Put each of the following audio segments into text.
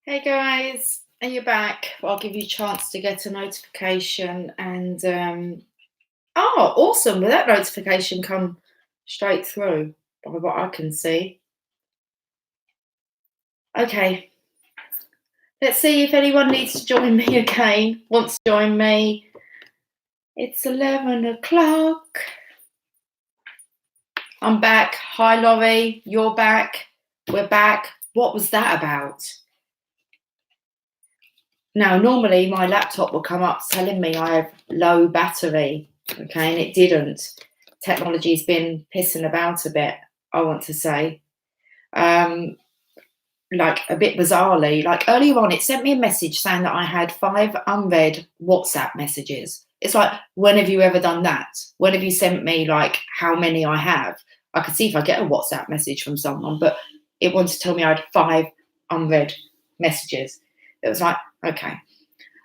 Hey guys, are you back? I'll give you a chance to get a notification and oh, awesome. Will that notification come straight through by what I can see? Okay, let's see if anyone needs to join me again, wants to join me. It's 11 o'clock. I'm back. Hi Laurie, you're back. We're back. What was that about? Now, normally my laptop will come up telling me I have low battery, okay, and it didn't. Technology's been pissing about a bit, I want to say. Like a bit bizarrely, like earlier on, it sent me a message saying that I had 5 unread WhatsApp messages. It's like, when have you ever done that? When have you sent me like how many I have? I could see if I get a WhatsApp message from someone, but it wanted to tell me I had 5 unread messages. It was like, okay.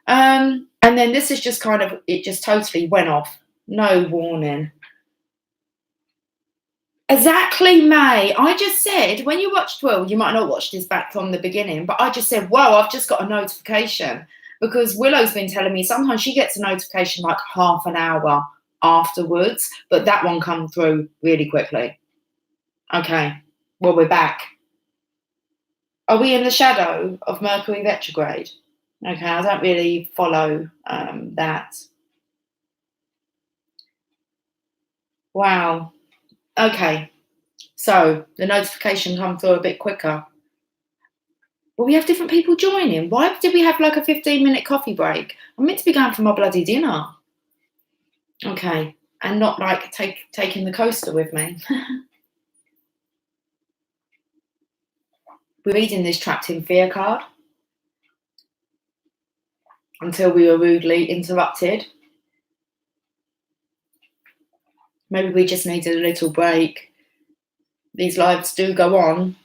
And then this is just kind of, it just totally went off. No warning. Exactly, May. I just said, when you watched, well, you might not watch this back from the beginning, but I just said, whoa, I've just got a notification. Because Willow's been telling me sometimes she gets a notification like half an hour afterwards, but that one come through really quickly. Okay, well, we're back. Are we in the shadow of Mercury retrograde? Okay, I don't really follow that. Wow. Okay, so the notification come through a bit quicker. Well, we have different people joining. Why did we have like a 15-minute coffee break? I'm meant to be going for my bloody dinner. Okay, and not like taking the coaster with me. We're reading this Trapped in Fear card until we were rudely interrupted. Maybe we just needed a little break. These lives do go on.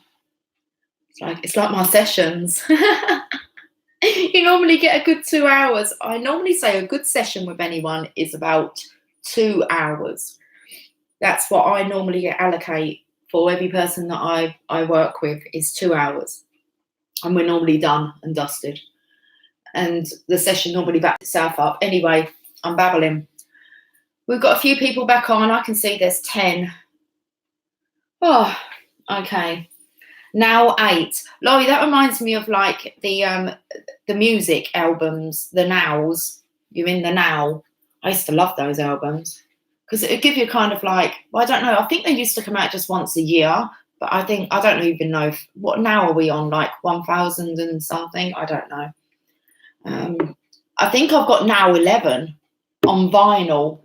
It's like my sessions. You normally get a good 2 hours. I normally say a good session with anyone is about 2 hours. That's what I normally allocate for every person that I work with is 2 hours. And we're normally done and dusted. And the session normally backs itself up. Anyway, I'm babbling. We've got a few people back on. I can see there's 10. Oh, okay. Now 8. Laurie, that reminds me of like the music albums, the Nows. You're in the Now. I used to love those albums because it would give you kind of like, well, I don't know. I think they used to come out just once a year, but I don't even know what now are we on, like 1000 and something. I don't know. I think I've got Now 11 on vinyl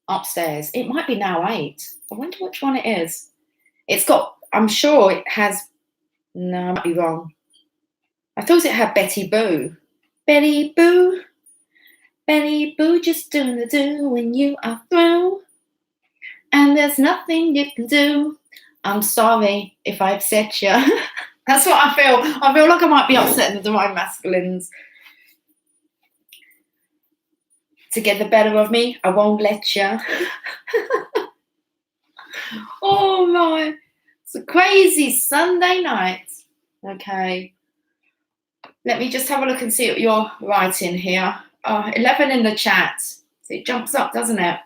upstairs. It might be Now 8. I wonder which one it is. It's got. I'm sure it has. No, I might be wrong. I thought it had Betty Boo. Betty Boo. Betty Boo, just doing the do when you are through. And there's nothing you can do. I'm sorry if I upset you. That's what I feel. I feel like I might be upsetting the Divine Masculines. To get the better of me, I won't let you. Oh my. It's a crazy Sunday night. Okay. Let me just have a look and see what you're writing here. 11 in the chat. So it jumps up, doesn't it?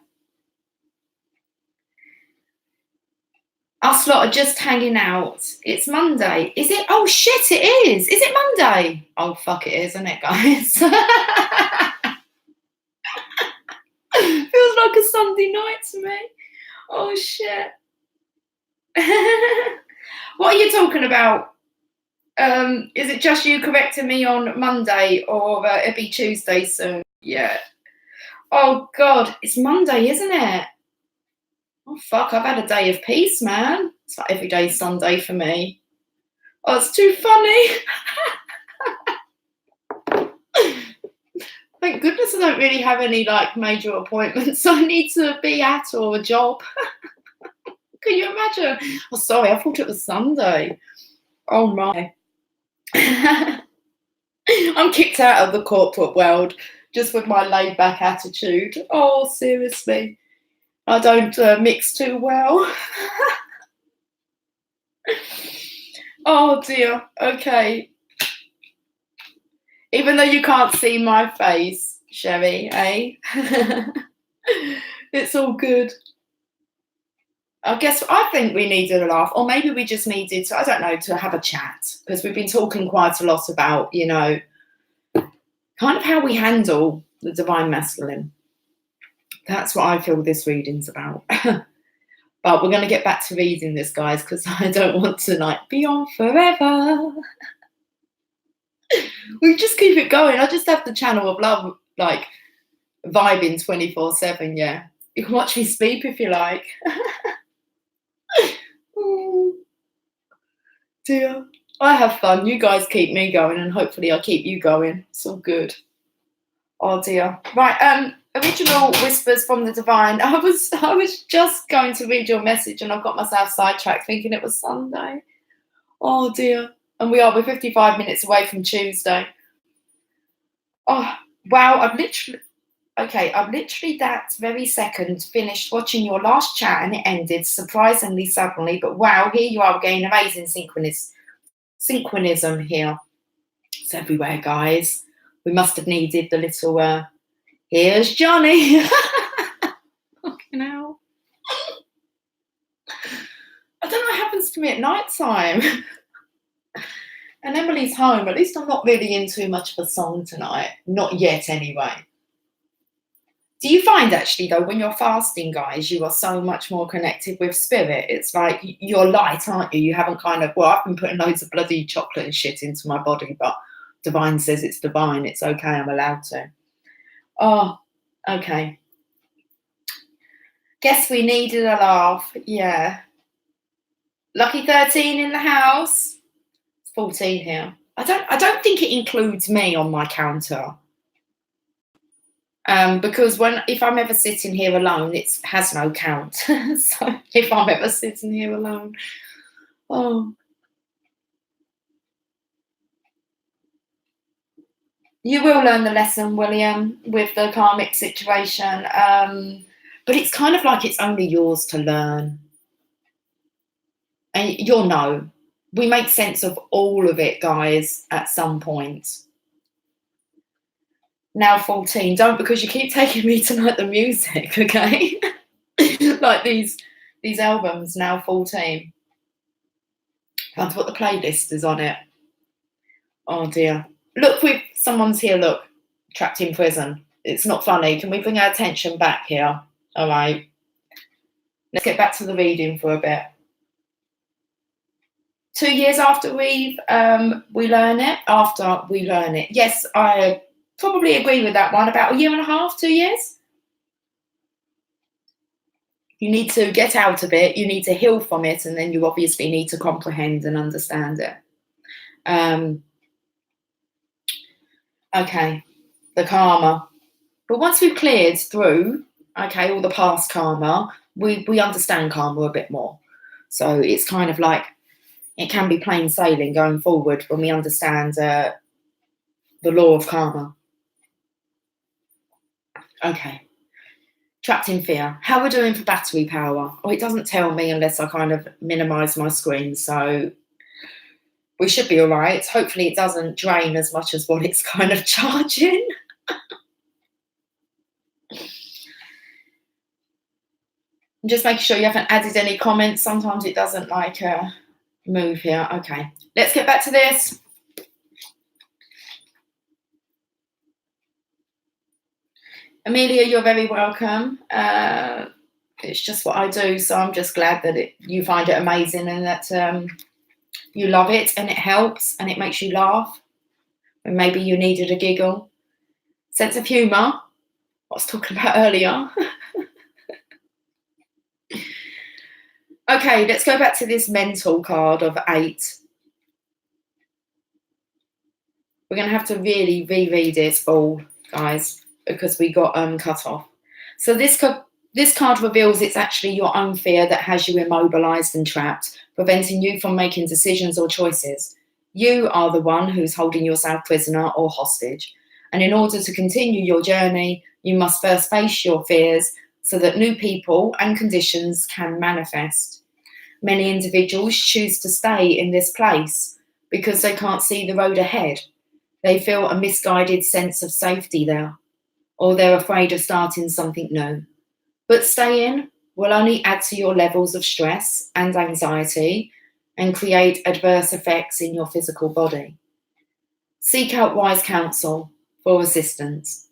Us lot are just hanging out. It's Monday. Is it? Oh shit, it is. Is it Monday? Oh fuck, it is, isn't it, guys? Feels like a Sunday night to me. Oh shit. What are you talking about? Is it just you correcting me on Monday, or it'll be Tuesday soon? Yeah. Oh God, it's Monday, isn't it? Oh fuck, I've had a day of peace, man. It's like every day's Sunday for me. Oh, it's too funny. Thank goodness I don't really have any like major appointments I need to be at or a job. Can you imagine? Oh, sorry, I thought it was Sunday. Oh my. I'm kicked out of the corporate world just with my laid back attitude. Oh, seriously. I don't mix too well. Oh dear. Okay. Even though you can't see my face, Sherry, eh? It's all good. I think we needed a laugh, or maybe we just needed to, I don't know, to have a chat, because we've been talking quite a lot about, kind of how we handle the divine masculine. That's what I feel this reading's about. But we're going to get back to reading this, guys, because I don't want to be on forever. We just keep it going. I just have the channel of love, vibing 24/7. Yeah, you can watch me sleep if you like. Oh, dear. I have fun. You guys keep me going, and hopefully I'll keep you going. It's all good. Oh dear. Right. Original whispers from the divine. I was just going to read your message, and I've got myself sidetracked, thinking it was Sunday. Oh dear. And we're 55 minutes away from Tuesday. Oh wow. I've literally that very second finished watching your last chat, and it ended surprisingly suddenly. But wow, here you are again. Amazing synchronism here. It's everywhere, guys. We must have needed the little here's Johnny. Fucking hell. I don't know what happens to me at night time. And Emily's home. At least I'm not really in too much of a song tonight. Not yet, anyway. Do you find, actually, though, when you're fasting, guys, you are so much more connected with spirit? It's like you're light, aren't you? You haven't I've been putting loads of bloody chocolate and shit into my body, but divine says it's divine. It's okay. I'm allowed to. Oh, okay. Guess we needed a laugh. Yeah. Lucky 13 in the house. 14 here. I don't think it includes me on my counter. Because if I'm ever sitting here alone, it has no count. So if I'm ever sitting here alone, oh, you will learn the lesson, William, with the karmic situation. But it's kind of like it's only yours to learn, and you'll know. We make sense of all of it, guys, at some point. Now 14. Don't, because you keep taking me to the music, okay? Like these albums. Now 14. That's what the playlist is on it. Oh dear. Look, someone's here. Look, trapped in prison. It's not funny. Can we bring our attention back here? All right. Let's get back to the reading for a bit. 2 years after we learn it. After we learn it. Yes, I probably agree with that one. About 1.5 years, 2 years. You need to get out of it. You need to heal from it, and then you obviously need to comprehend and understand it. Okay, the karma. But once we've cleared through, okay, all the past karma, we understand karma a bit more. So it's kind of like it can be plain sailing going forward when we understand the law of karma. Okay. Trapped in fear. How we're doing for battery power? Oh, it doesn't tell me unless I kind of minimise my screen. So we should be all right. Hopefully it doesn't drain as much as what it's kind of charging. Just making sure you haven't added any comments. Sometimes it doesn't move here. Okay, let's get back to this. Amelia, you're very welcome. It's just what I do, so I'm just glad that you find it amazing and that you love it and it helps and it makes you laugh. And maybe you needed a giggle. Sense of humour. What I was talking about earlier. Okay, let's go back to this mental card of 8. We're going to have to really reread it all, guys, because we got cut off. So this card reveals it's actually your own fear that has you immobilised and trapped, preventing you from making decisions or choices. You are the one who's holding yourself prisoner or hostage. And in order to continue your journey, you must first face your fears so that new people and conditions can manifest. Many individuals choose to stay in this place because they can't see the road ahead. They feel a misguided sense of safety there, or they're afraid of starting something new. But staying will only add to your levels of stress and anxiety and create adverse effects in your physical body. Seek out wise counsel for assistance.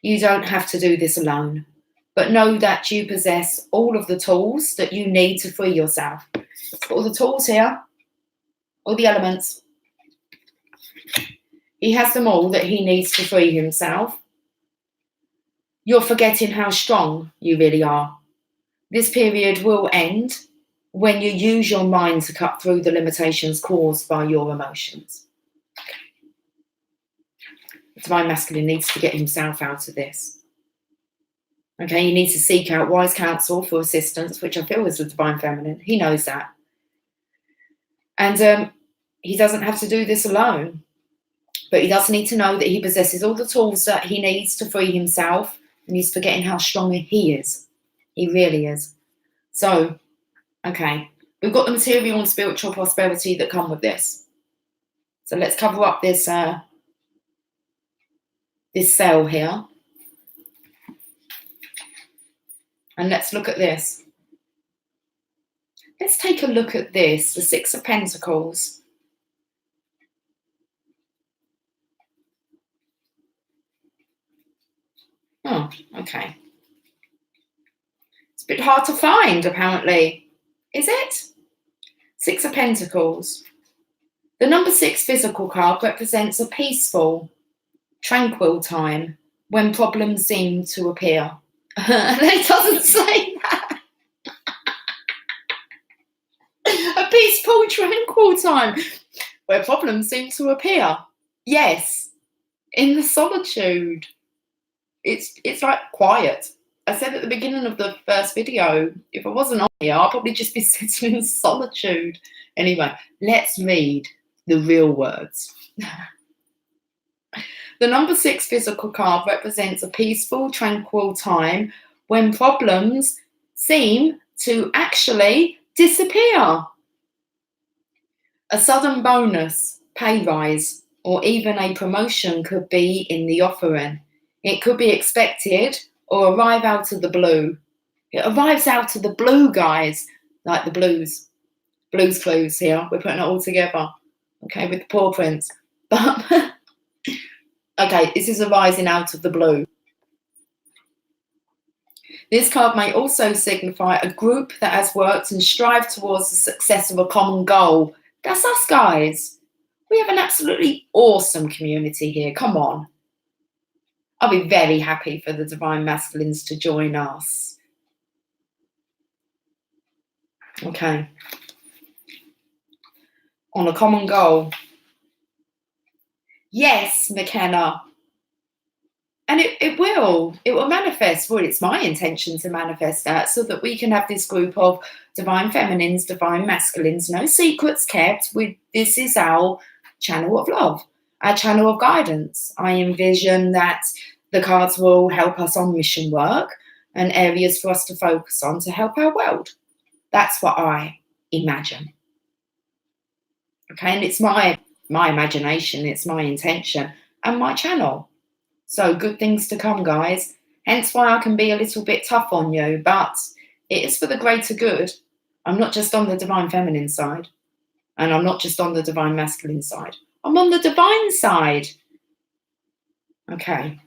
You don't have to do this alone, but know that you possess all of the tools that you need to free yourself. All the tools here, all the elements. He has them all that he needs to free himself. You're forgetting how strong you really are. This period will end when you use your mind to cut through the limitations caused by your emotions. The divine masculine needs to get himself out of this. Okay, you need to seek out wise counsel for assistance, which I feel is the divine feminine. He knows that. And he doesn't have to do this alone. But he does need to know that he possesses all the tools that he needs to free himself. And he's forgetting how strong he is. He really is. So, okay, we've got the material and spiritual prosperity that come with this. So let's cover up this this cell here. And let's look at this. Let's take a look at this, the Six of Pentacles. Oh, okay. It's a bit hard to find, apparently. Is it? Six of Pentacles. The number 6 physical card represents a peaceful, tranquil time when problems seem to appear. It doesn't say that. A peaceful, tranquil time where problems seem to appear. Yes, in the solitude. It's like quiet. I said at the beginning of the first video, if I wasn't on here, I'll probably just be sitting in solitude. Anyway, let's read the real words. The number 6 physical card represents a peaceful, tranquil time when problems seem to actually disappear. A sudden bonus, pay rise, or even a promotion could be in the offering. It could be expected or arrive out of the blue. It arrives out of the blue, guys, like the Blues. Blues Clues here. We're putting it all together, okay, with the paw prints. But, okay, this is arising out of the blue. This card may also signify a group that has worked and strived towards the success of a common goal. That's us, guys. We have an absolutely awesome community here. Come on. I'll be very happy for the divine masculines to join us. Okay. On a common goal. Yes, McKenna. And it will manifest. Well, it's my intention to manifest that so that we can have this group of divine feminines, divine masculines, no secrets kept. This is our channel of love, our channel of guidance. I envision that the cards will help us on mission work and areas for us to focus on to help our world. That's what I imagine. Okay, and it's my imagination, it's my intention and my channel. So good things to come, guys. Hence why I can be a little bit tough on you, but it is for the greater good. I'm not just on the divine feminine side, and I'm not just on the divine masculine side. I'm on the divine side. Okay.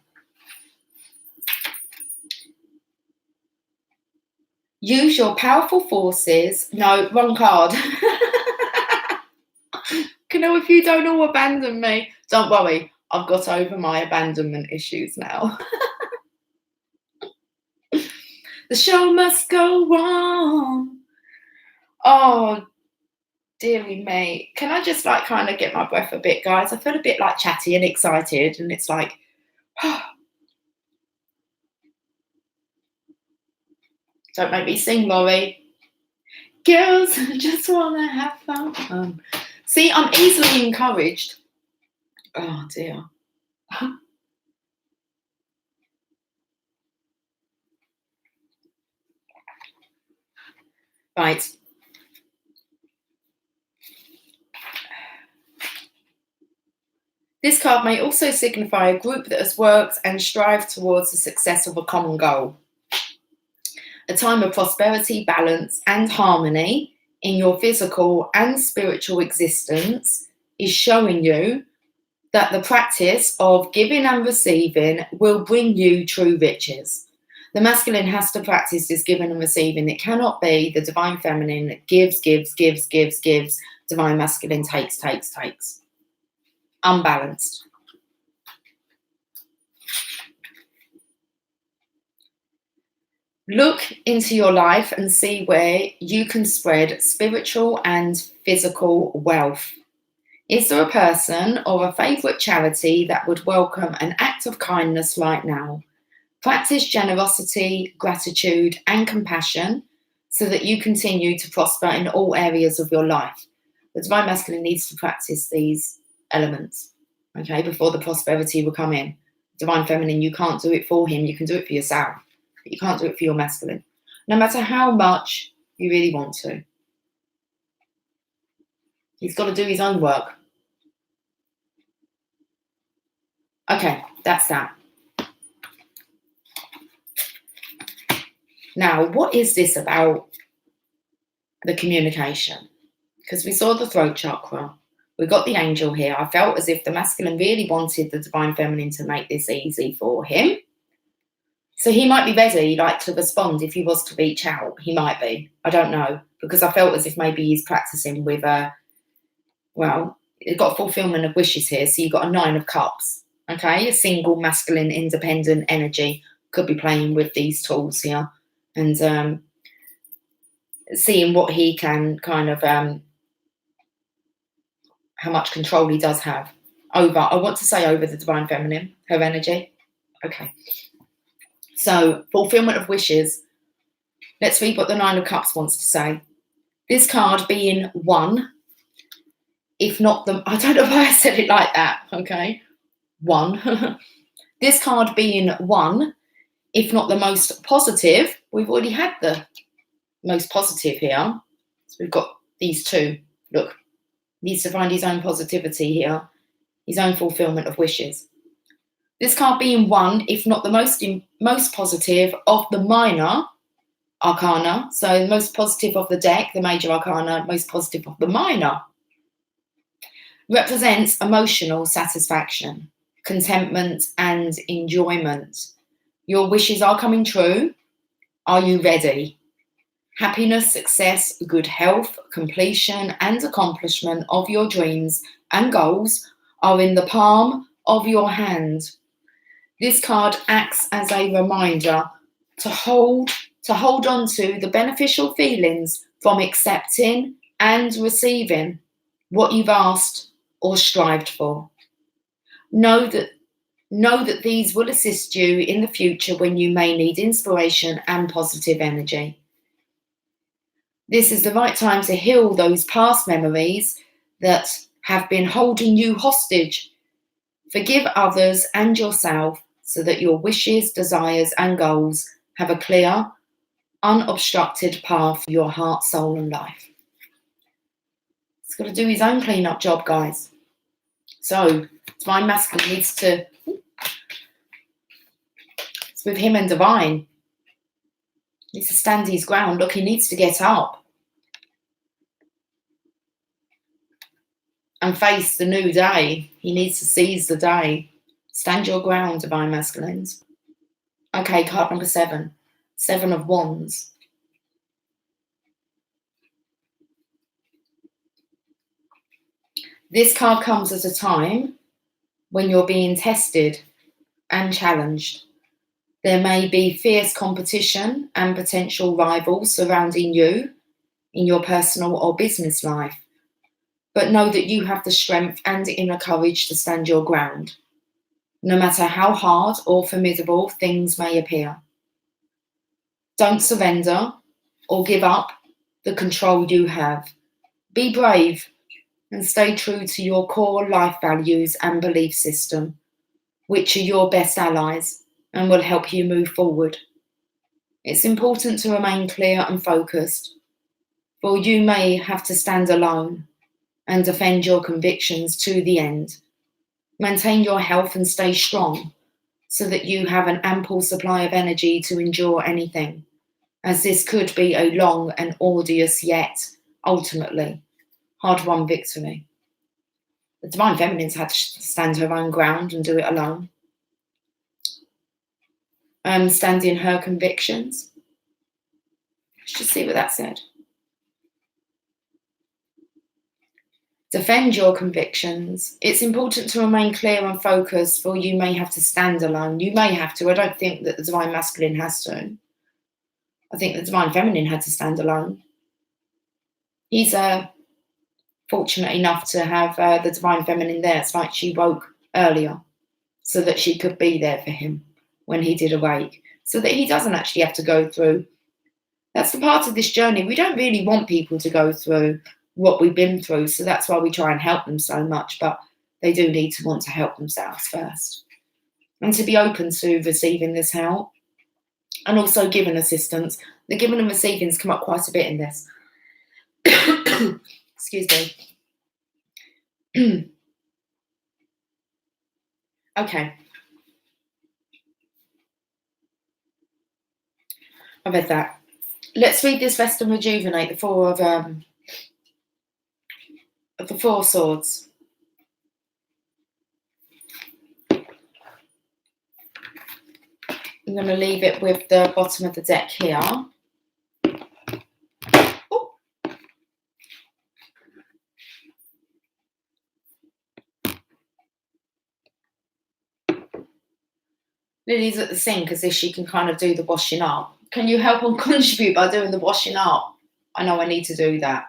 Use your powerful forces. No, wrong card. You know, if you don't all abandon me, don't worry. I've got over my abandonment issues now. The show must go on. Oh, dearie me. Can I just like kind of get my breath a bit, guys? I feel a bit like chatty and excited, and it's like, don't make me sing, Laurie. Girls just want to have fun. See, I'm easily encouraged. Oh, dear. Right. This card may also signify a group that has worked and strived towards the success of a common goal. A time of prosperity, balance, and harmony in your physical and spiritual existence is showing you that the practice of giving and receiving will bring you true riches. The masculine has to practice this giving and receiving. It cannot be the divine feminine that gives, gives. Divine masculine takes. Unbalanced. Look into your life and see where you can spread spiritual and physical wealth. Is there a person or a favourite charity that would welcome an act of kindness right now? Practice generosity, gratitude, and compassion so that you continue to prosper in all areas of your life. The divine masculine needs to practice these elements, okay, before the prosperity will come in. Divine feminine, you can't do it for him, you can do it for yourself, but you can't do it for your masculine, no matter how much you really want to. He's got to do his own work. Okay, that's that. Now, what is this about the communication? Because we saw the throat chakra. We got the angel here. I felt as if the masculine really wanted the divine feminine to make this easy for him. So he might be ready, like, to respond if he was to reach out. He might be. I don't know. Because I felt as if maybe he's practicing with you've got fulfillment of wishes here. So you've got a 9 of cups. Okay, a single masculine independent energy could be playing with these tools here and seeing what he can kind of how much control he does have over, I want to say over the divine feminine, her energy. Okay, so fulfillment of wishes. Let's read what the 9 of cups wants to say. This card being 1, if not the, I don't know why I said it like that, okay, 1. This card being 1, if not the most positive. We've already had the most positive here. So we've got these 2. Look, needs to find his own positivity here, his own fulfillment of wishes. This card being 1, if not the most positive of the minor arcana. So the most positive of the deck, the major arcana, most positive of the minor. Represents emotional satisfaction, contentment, and enjoyment. Your wishes are coming true. Are you ready? Happiness, success, good health, completion, and accomplishment of your dreams and goals are in the palm of your hand. This card acts as a reminder to hold on to the beneficial feelings from accepting and receiving what you've asked or strived for. Know that these will assist you in the future when you may need inspiration and positive energy. This is the right time to heal those past memories that have been holding you hostage. Forgive others and yourself so that your wishes, desires, and goals have a clear, unobstructed path for your heart, soul, and life. He's got to do his own clean-up job, guys. So, divine masculine needs to... It's with him and divine. He needs to stand his ground. Look, he needs to get up and face the new day. He needs to seize the day. Stand your ground, divine masculines. Okay, card number 7. 7 of Wands. This card comes at a time when you're being tested and challenged. There may be fierce competition and potential rivals surrounding you in your personal or business life. But know that you have the strength and inner courage to stand your ground, no matter how hard or formidable things may appear. Don't surrender or give up the control you have. Be brave and stay true to your core life values and belief system, which are your best allies and will help you move forward. It's important to remain clear and focused, for you may have to stand alone and defend your convictions to the end. Maintain your health and stay strong so that you have an ample supply of energy to endure anything, as this could be a long and arduous yet, ultimately, hard-won victory. The Divine Feminine's had to stand her own ground and do it alone. Stand in her convictions. Let's just see what that said. Defend your convictions. It's important to remain clear and focused, for you may have to stand alone. You may have to. I don't think that the Divine Masculine has to. I think the Divine Feminine had to stand alone. He's fortunate enough to have the Divine Feminine there. It's like she woke earlier so that she could be there for him when he did awake, so that he doesn't actually have to go through. That's the part of this journey. We don't really want people to go through what we've been through, so that's why we try and help them so much, but they do need to want to help themselves first and to be open to receiving this help and also giving assistance. The giving and receiving has come up quite a bit in this. Excuse me. Okay. I read that. Let's read this Rest and Rejuvenate, the Four of the Four Swords. I'm going to leave it with the bottom of the deck here. Ooh. Lily's at the sink as if she can kind of do the washing up. Can you help and contribute by doing the washing up? I know I need to do that.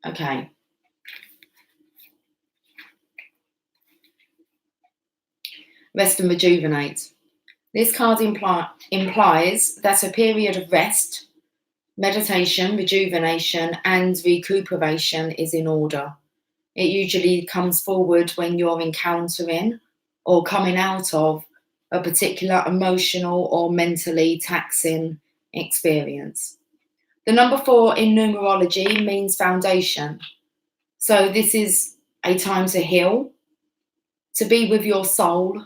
Okay. Rest and Rejuvenate. This card implies that a period of rest, meditation, rejuvenation, and recuperation is in order. It usually comes forward when you're encountering or coming out of a particular emotional or mentally taxing experience. The number 4 in numerology means foundation. So this is a time to heal, to be with your soul,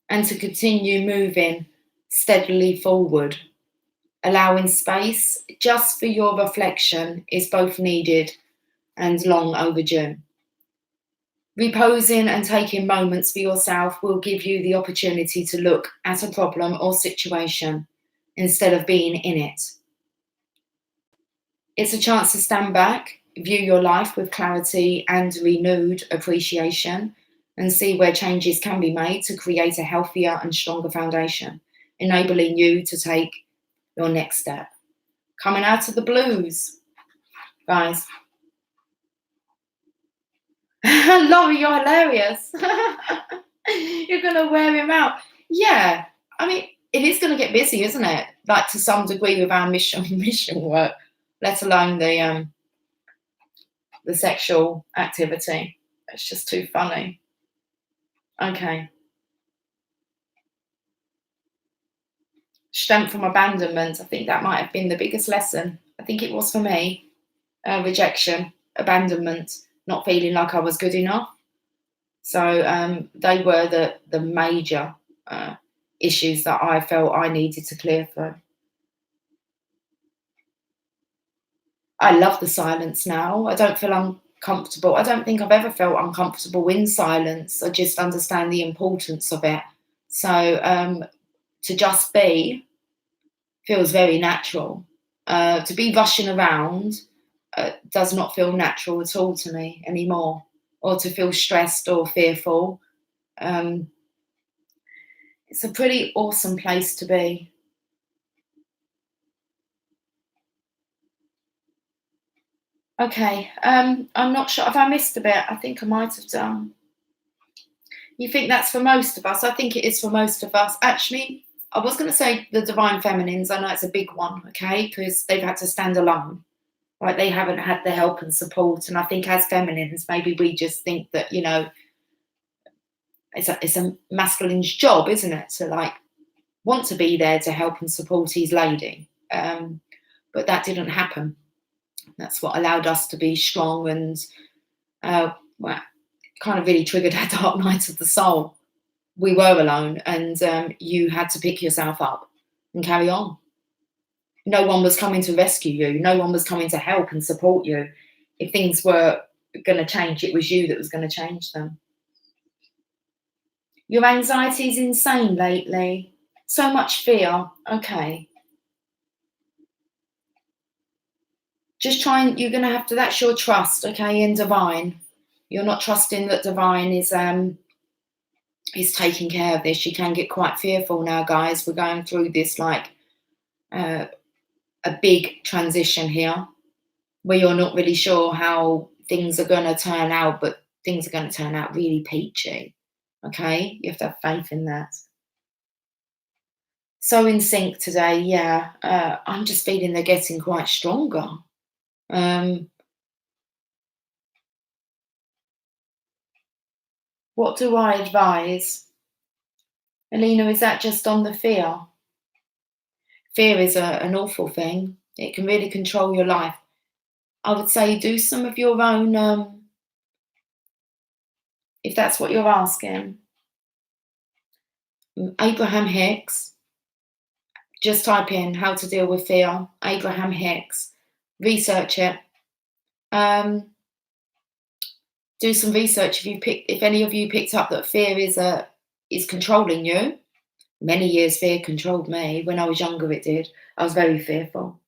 and to continue moving steadily forward. Allowing space just for your reflection is both needed and long overdue. Reposing and taking moments for yourself will give you the opportunity to look at a problem or situation instead of being in it. It's a chance to stand back, view your life with clarity and renewed appreciation, and see where changes can be made to create a healthier and stronger foundation, enabling you to take your next step. Coming out of the blues, guys. Laurie, you're hilarious. You're going to wear him out. Yeah, I mean, it is going to get busy, isn't it? Like, to some degree with our mission work, let alone the sexual activity. It's just too funny. Okay. Strength from abandonment. I think that might have been the biggest lesson. I think it was for me. Rejection, abandonment, not feeling like I was good enough. So they were the major issues that I felt I needed to clear through. I love the silence now. I don't feel uncomfortable. I don't think I've ever felt uncomfortable in silence. I just understand the importance of it. So to just be feels very natural. To be rushing around does not feel natural at all to me anymore, or to feel stressed or fearful. It's a pretty awesome place to be. Okay, I'm not sure if I missed a bit. I think I might have done. You think that's for most of us? I think it is for most of us. Actually, I was going to say the Divine Feminines. I know it's a big one, okay, because they've had to stand alone. Right? They haven't had the help and support. And I think as feminines, maybe we just think that, you know, it's a masculine's job, isn't it, to like want to be there to help and support his lady. But that didn't happen. That's what allowed us to be strong and kind of really triggered our dark night of the soul. We were alone, and you had to pick yourself up and carry on. No one was coming to rescue you. No one was coming to help and support you. If things were going to change, it was you that was going to change them. Your anxiety is insane lately. So much fear. Okay. Just try and you're going to have to, that's your trust, okay, in divine. You're not trusting that divine is taking care of this. You can get quite fearful now, guys. We're going through this like a big transition here where you're not really sure how things are going to turn out, but things are going to turn out really peachy. Okay, you have to have faith in that. So in sync today, yeah. I'm just feeling they're getting quite stronger. What do I advise? Alina, is that just on the fear? Fear is an awful thing. It can really control your life. I would say do some of your own, if that's what you're asking. Abraham Hicks, just type in how to deal with fear, Abraham Hicks, research it. Do some research if any of you picked up that fear is controlling you. Many years fear controlled me. When I was younger, it did. I was very fearful.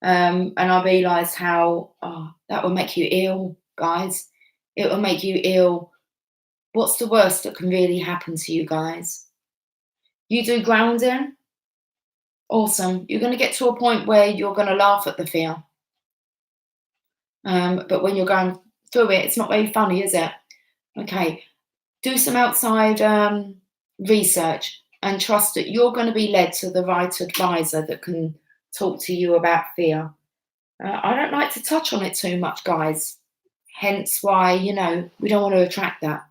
And I realised how that will make you ill, guys. It will make you ill. What's the worst that can really happen to you guys? You do grounding. Awesome. You're going to get to a point where you're going to laugh at the fear. But when you're going through it, it's not very funny, is it? Okay. Do some outside research and trust that you're going to be led to the right advisor that can talk to you about fear. I don't like to touch on it too much, guys. Hence why, we don't want to attract that.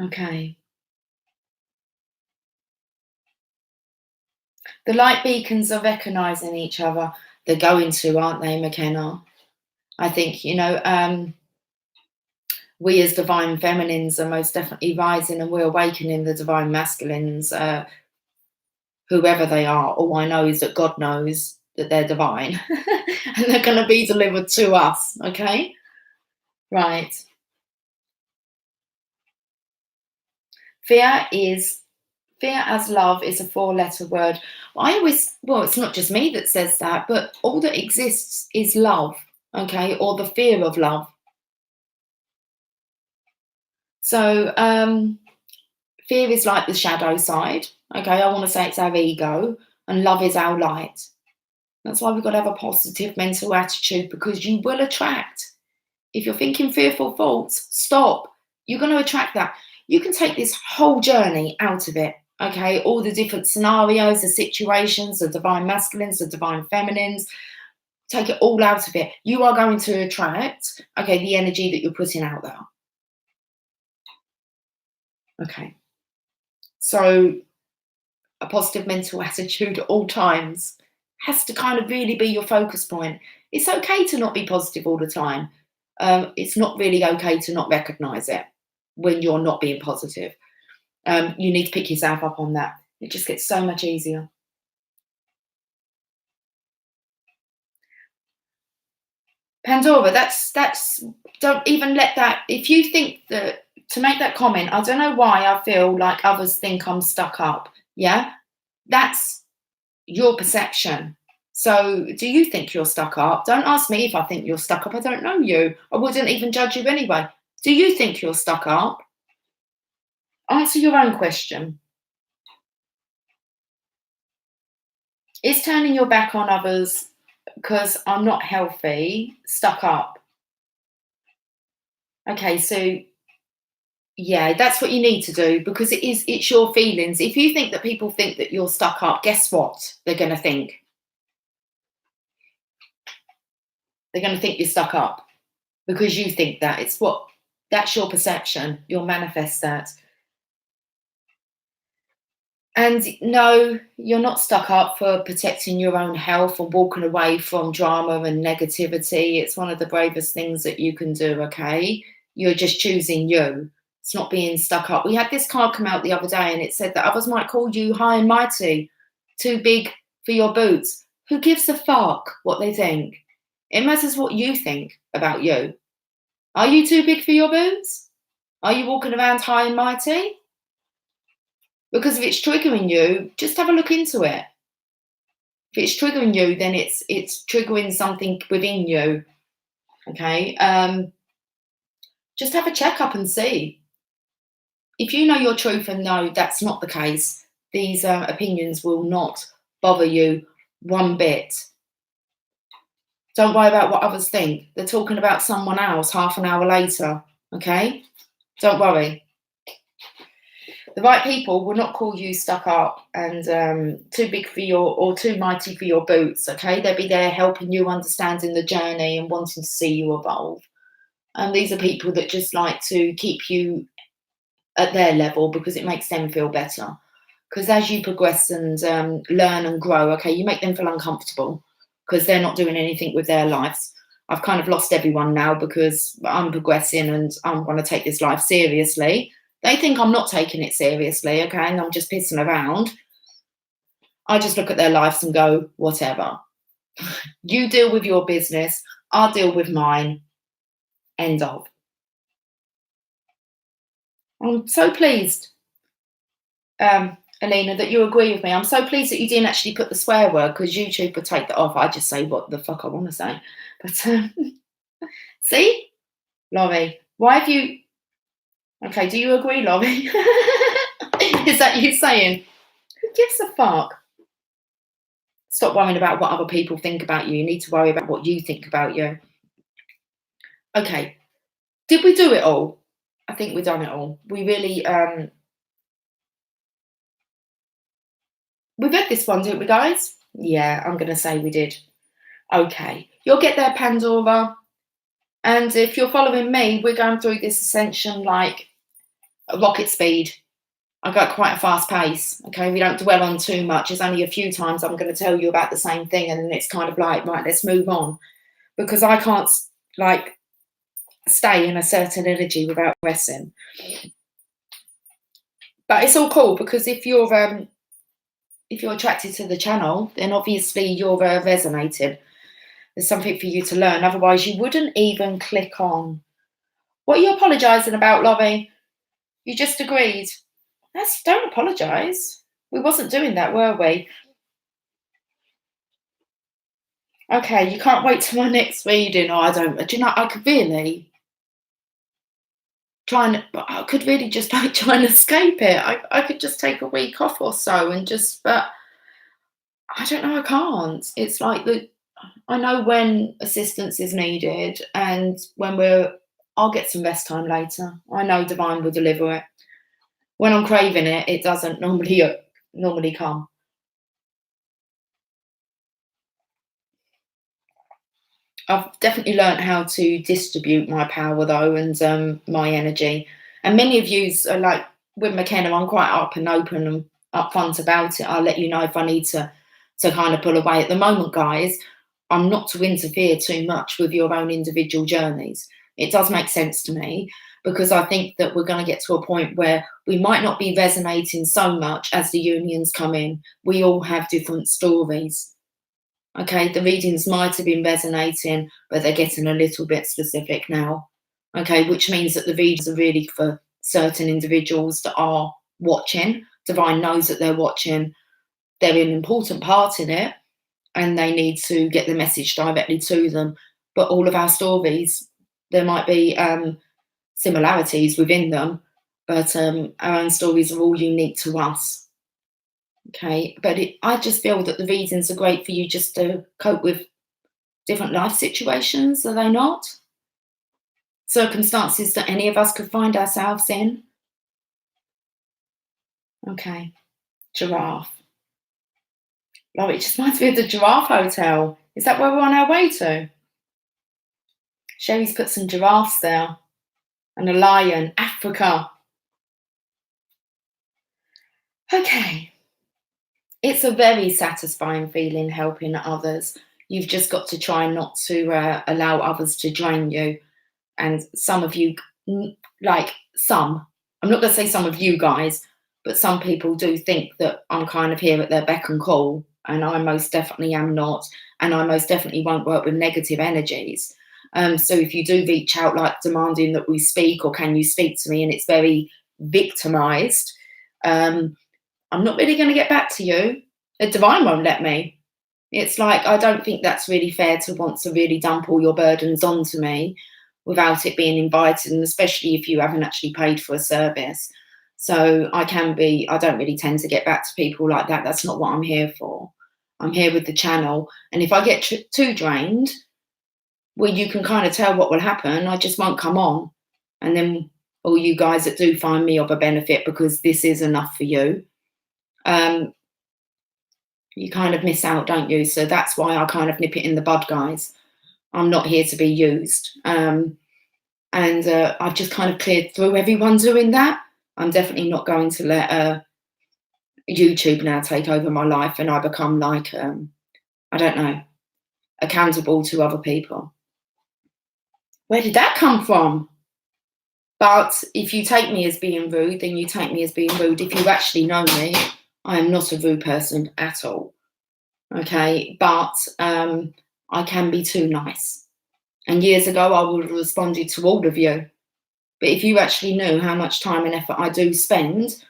Okay. The light beacons are recognizing each other. They're going to, aren't they, McKenna? I think, we as divine feminines are most definitely rising, and we're awakening the divine masculines, whoever they are. All I know is that God knows that they're divine and they're going to be delivered to us. Okay. Right. Fear as love is a 4-letter word. It's not just me that says that, but all that exists is love. Okay. Or the fear of love. So fear is like the shadow side. Okay. I want to say it's our ego, and love is our light. That's why we've got to have a positive mental attitude, because you will attract. If you're thinking fearful thoughts, stop. You're going to attract that. You can take this whole journey out of it. Okay, all the different scenarios, the situations, the divine masculines, the divine feminines, take it all out of it. You are going to attract, the energy that you're putting out there. Okay. So a positive mental attitude at all times has to kind of really be your focus point. It's okay to not be positive all the time. It's not really okay to not recognize it when you're not being positive. You need to pick yourself up on that. It just gets so much easier. Pandora, that's don't even let that, if you think that, to make that comment, I don't know why I feel like others think I'm stuck up. Yeah, that's your perception. So do you think you're stuck up? Don't ask me if I think you're stuck up. I don't know you. I wouldn't even judge you anyway. Do you think you're stuck up? Answer your own question. Is turning your back on others because I'm not healthy stuck up? Okay, so yeah, that's what you need to do, because it's your feelings. If you think that people think that you're stuck up, guess what they're going to think? They're going to think you're stuck up because you think that. That's your perception. You'll manifest that. And no, you're not stuck up for protecting your own health or walking away from drama and negativity. It's one of the bravest things that you can do, okay? you're just choosing you. It's not being stuck up. We had this card come out the other day and it said that others might call you high and mighty, too big for your boots. Who gives a fuck what they think? It matters what you think about you. Are you too big for your boots? Are you walking around high and mighty? Because if it's triggering you, just have a look into it. If it's triggering you, then it's triggering something within you. Okay. Just have a checkup and see. If you know your truth and know that's not the case, these opinions will not bother you one bit. Don't worry about what others think. They're talking about someone else half an hour later. Okay? Don't worry. The right people will not call you stuck up and too big for or too mighty for your boots. Okay? They'll be there helping you, understanding the journey and wanting to see you evolve. And these are people that just like to keep you at their level because it makes them feel better. Because as you progress and learn and grow, okay, you make them feel uncomfortable because they're not doing anything with their lives. I've kind of lost everyone now because I'm progressing and I'm going to take this life seriously. They think I'm not taking it seriously, okay, and I'm just pissing around. I just look at their lives and go, whatever. You deal with your business, I'll deal with mine. End of. I'm so pleased, Alina, that you agree with me. I'm so pleased that you didn't actually put the swear word because YouTube would take that off. I just say what the fuck I want to say. But see, Laurie, why have you? Okay, do you agree, Laurie? Is that you saying? Who gives a fuck? Stop worrying about what other people think about you. You need to worry about what you think about you. Okay, did we do it all? I think we've done it all. We really we read this one, didn't we, guys? Yeah, I'm going to say we did. Okay, you'll get there, Pandora. And if you're following me, we're going through this ascension like a rocket speed. I got quite a fast pace. Okay, we don't dwell on too much. There's only a few times I'm going to tell you about the same thing, and then it's kind of like, right, let's move on, because I can't like stay in a certain energy without progressing. But it's all cool because if you're attracted to the channel, then obviously you're resonating. There's something for you to learn. Otherwise, you wouldn't even click on. What are you apologising about, Laurie? You just agreed. Don't apologise. We wasn't doing that, were we? Okay, you can't wait till my next reading. Oh, I don't. Do you know? I could really I could really just like try and escape it. I could just take a week off or so and just. But I don't know. I can't. It's like I know when assistance is needed, and when I'll get some rest time later. I know Divine will deliver it. When I'm craving it, it doesn't normally come. I've definitely learned how to distribute my power though, and my energy. And many of yous are like with McKenna. I'm quite up and open and upfront about it. I'll let you know if I need to kind of pull away. At the moment, guys, I'm not to interfere too much with your own individual journeys. It does make sense to me because I think that we're going to get to a point where we might not be resonating so much as the unions come in. We all have different stories. Okay, the readings might have been resonating, but they're getting a little bit specific now. Okay, which means that the readings are really for certain individuals that are watching. Divine knows that they're watching. They're an important part in it, and they need to get the message directly to them. But all of our stories, there might be similarities within them, but our own stories are all unique to us. Okay, but I just feel that the readings are great for you just to cope with different life situations, are they not? Circumstances that any of us could find ourselves in. Okay, giraffe. Oh, it just reminds me of the Giraffe Hotel. Is that where we're on our way to? Sherry's put some giraffes there. And a lion. Africa. Okay. It's a very satisfying feeling helping others. You've just got to try not to allow others to drain you. And some of you like some, I'm not going to say some of you guys, but some people do think that I'm kind of here at their beck and call, and I most definitely am not, and I most definitely won't work with negative energies. So if you do reach out like demanding that we speak or can you speak to me, and it's very victimized, um, I'm not really going to get back to you. The divine won't let me. It's like, I don't think that's really fair to want to really dump all your burdens onto me without it being invited, and especially if you haven't actually paid for a service. So I don't really tend to get back to people like that. That's not what I'm here for. I'm here with the channel. And if I get too drained, well, you can kind of tell what will happen. I just won't come on. And then all you guys that do find me of a benefit because this is enough for you, um, you kind of miss out, don't you? So that's why I kind of nip it in the bud, guys. I'm not here to be used. And I've just kind of cleared through everyone doing that. I'm definitely not going to let YouTube now take over my life and I become like, I don't know, accountable to other people. Where did that come from? But if you take me as being rude, then you take me as being rude. If you actually know me, I am not a rude person at all. Okay, but I can be too nice. And years ago, I would have responded to all of you. But if you actually knew how much time and effort I do spend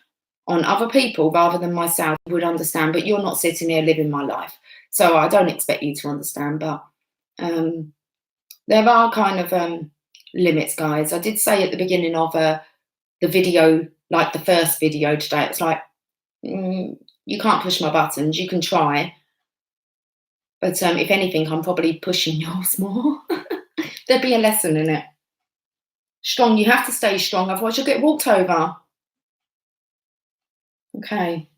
on other people rather than myself, you would understand. But you're not sitting here living my life. So I don't expect you to understand. But there are kind of limits, guys. I did say at the beginning of the video, like the first video today, it's like, you can't push my buttons. You can try. But if anything, I'm probably pushing yours more. There'd be a lesson in it. Strong, you have to stay strong, otherwise you'll get walked over. Okay.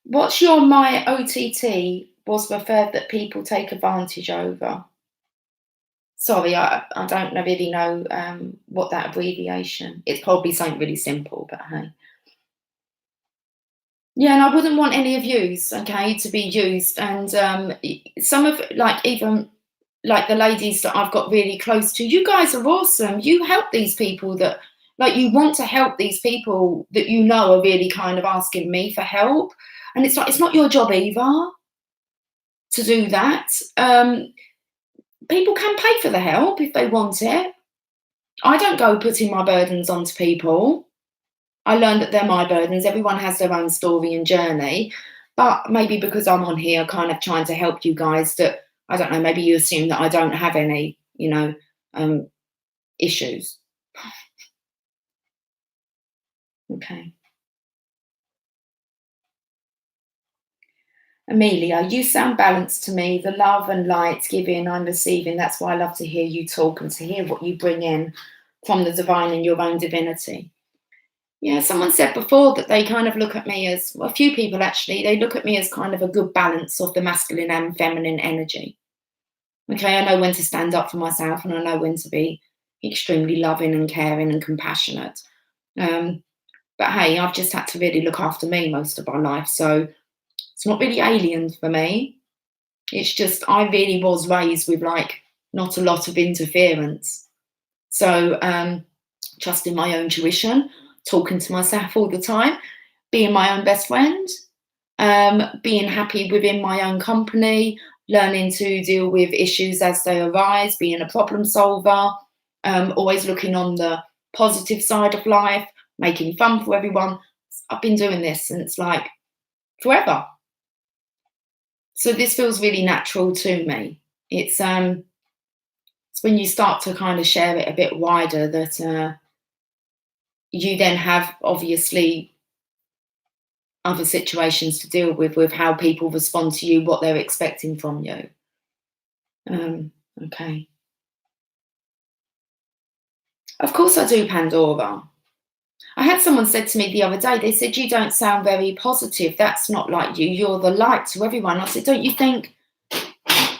What's your my OTT was referred that people take advantage over? Sorry, I don't really know what that abbreviation. It's probably something really simple, but hey. Yeah, and I wouldn't want any of yous, okay, to be used. And some of, like, even like the ladies that I've got really close to, you guys are awesome. You help these people that, like, you want to help these people that you know are really kind of asking me for help. And it's like, it's not your job either to do that. People can pay for the help if they want it. I don't go putting my burdens onto people. I learned that they're my burdens. Everyone has their own story and journey. But maybe because I'm on here kind of trying to help you guys, that, I don't know, maybe you assume that I don't have any, issues. Okay. Amelia, you sound balanced to me. The love and light giving, I'm receiving. That's why I love to hear you talk and to hear what you bring in from the divine and your own divinity. Yeah, someone said before that they kind of look at me as, well, a few people actually, they look at me as kind of a good balance of the masculine and feminine energy. Okay, I know when to stand up for myself and I know when to be extremely loving and caring and compassionate. But hey, I've just had to really look after me most of my life. So it's not really alien for me. It's just I really was raised with like not a lot of interference. So trusting my own tuition, talking to myself all the time, being my own best friend, being happy within my own company, learning to deal with issues as they arise, being a problem solver, always looking on the positive side of life, making fun for everyone. I've been doing this since like forever. So this feels really natural to me. It's when you start to kind of share it a bit wider that you then have obviously other situations to deal with how people respond to you, what they're expecting from you. Okay. Of course I do, Pandora. I had someone said to me the other day, they said, you don't sound very positive. That's not like you. You're the light to everyone. I said, don't you think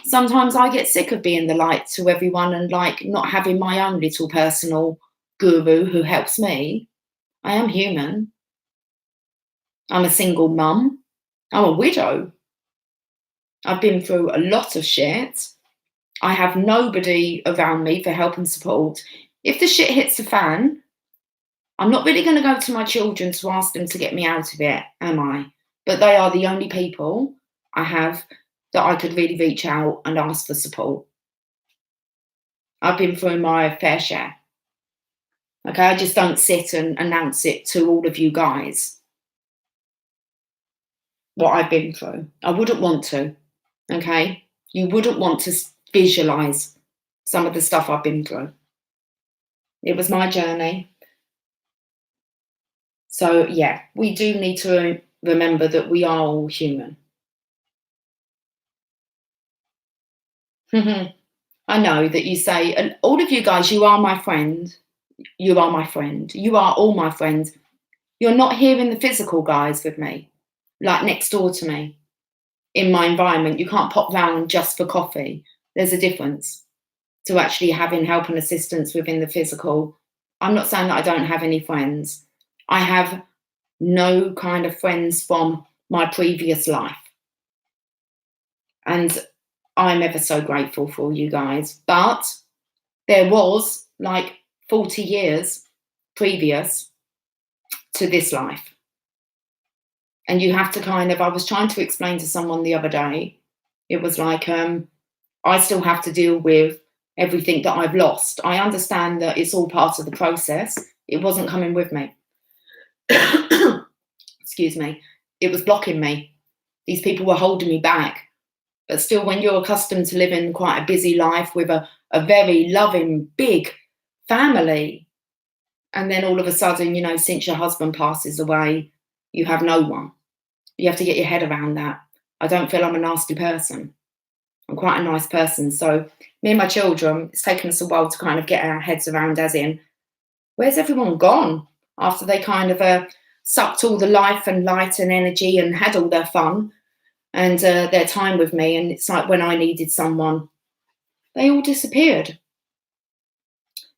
sometimes I get sick of being the light to everyone and like not having my own little personal guru who helps me? I am human. I'm a single mum. I'm a widow. I've been through a lot of shit. I have nobody around me for help and support. If the shit hits the fan, I'm not really going to go to my children to ask them to get me out of it, am I? But they are the only people I have that I could really reach out and ask for support. I've been through my fair share. Okay, I just don't sit and announce it to all of you guys what I've been through. I wouldn't want to. Okay, you wouldn't want to visualize some of the stuff I've been through. It was my journey. So, yeah, we do need to remember that we are all human. I know that you say, and all of you guys, you are my friend. You are my friend. You are all my friends. You're not here in the physical, guys, with me, like next door to me in my environment. You can't pop round just for coffee. There's a difference to actually having help and assistance within the physical. I'm not saying that I don't have any friends. I have no kind of friends from my previous life. And I'm ever so grateful for you guys. But there was like 40 years previous to this life. And you have to I was trying to explain to someone the other day, it was like, I still have to deal with everything that I've lost. I understand that it's all part of the process. It wasn't coming with me. Excuse me. It was blocking me. These people were holding me back. But still, when you're accustomed to living quite a busy life with a very loving, big family, and then all of a sudden, since your husband passes away, you have no one. You have to get your head around that. I don't feel I'm a nasty person. I'm quite a nice person. So me and my children, it's taken us a while to kind of get our heads around, as in, where's everyone gone after they kind of sucked all the life and light and energy and had all their fun and their time with me. And it's like when I needed someone, they all disappeared.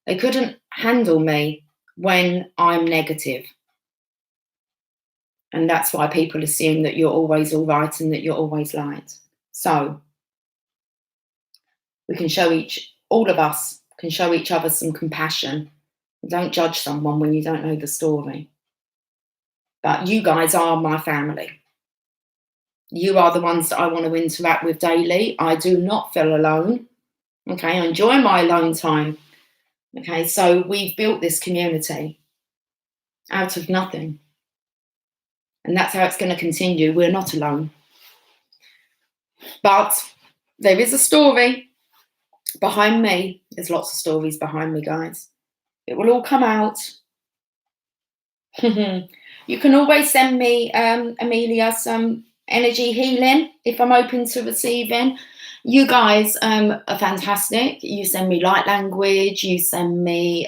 They couldn't handle me when I'm negative. And that's why people assume that you're always all right and that you're always light. So we can all of us can show each other some compassion. Don't judge someone when you don't know the story. But you guys are my family. You are the ones that I want to interact with daily. I do not feel alone. Okay, I enjoy my alone time. Okay, so we've built this community out of nothing. And that's how it's going to continue. We're not alone. But there is a story behind me. There's lots of stories behind me, guys. It will all come out. You can always send me, Amelia, some energy healing if I'm open to receiving. You guys are fantastic. You send me light language. You send me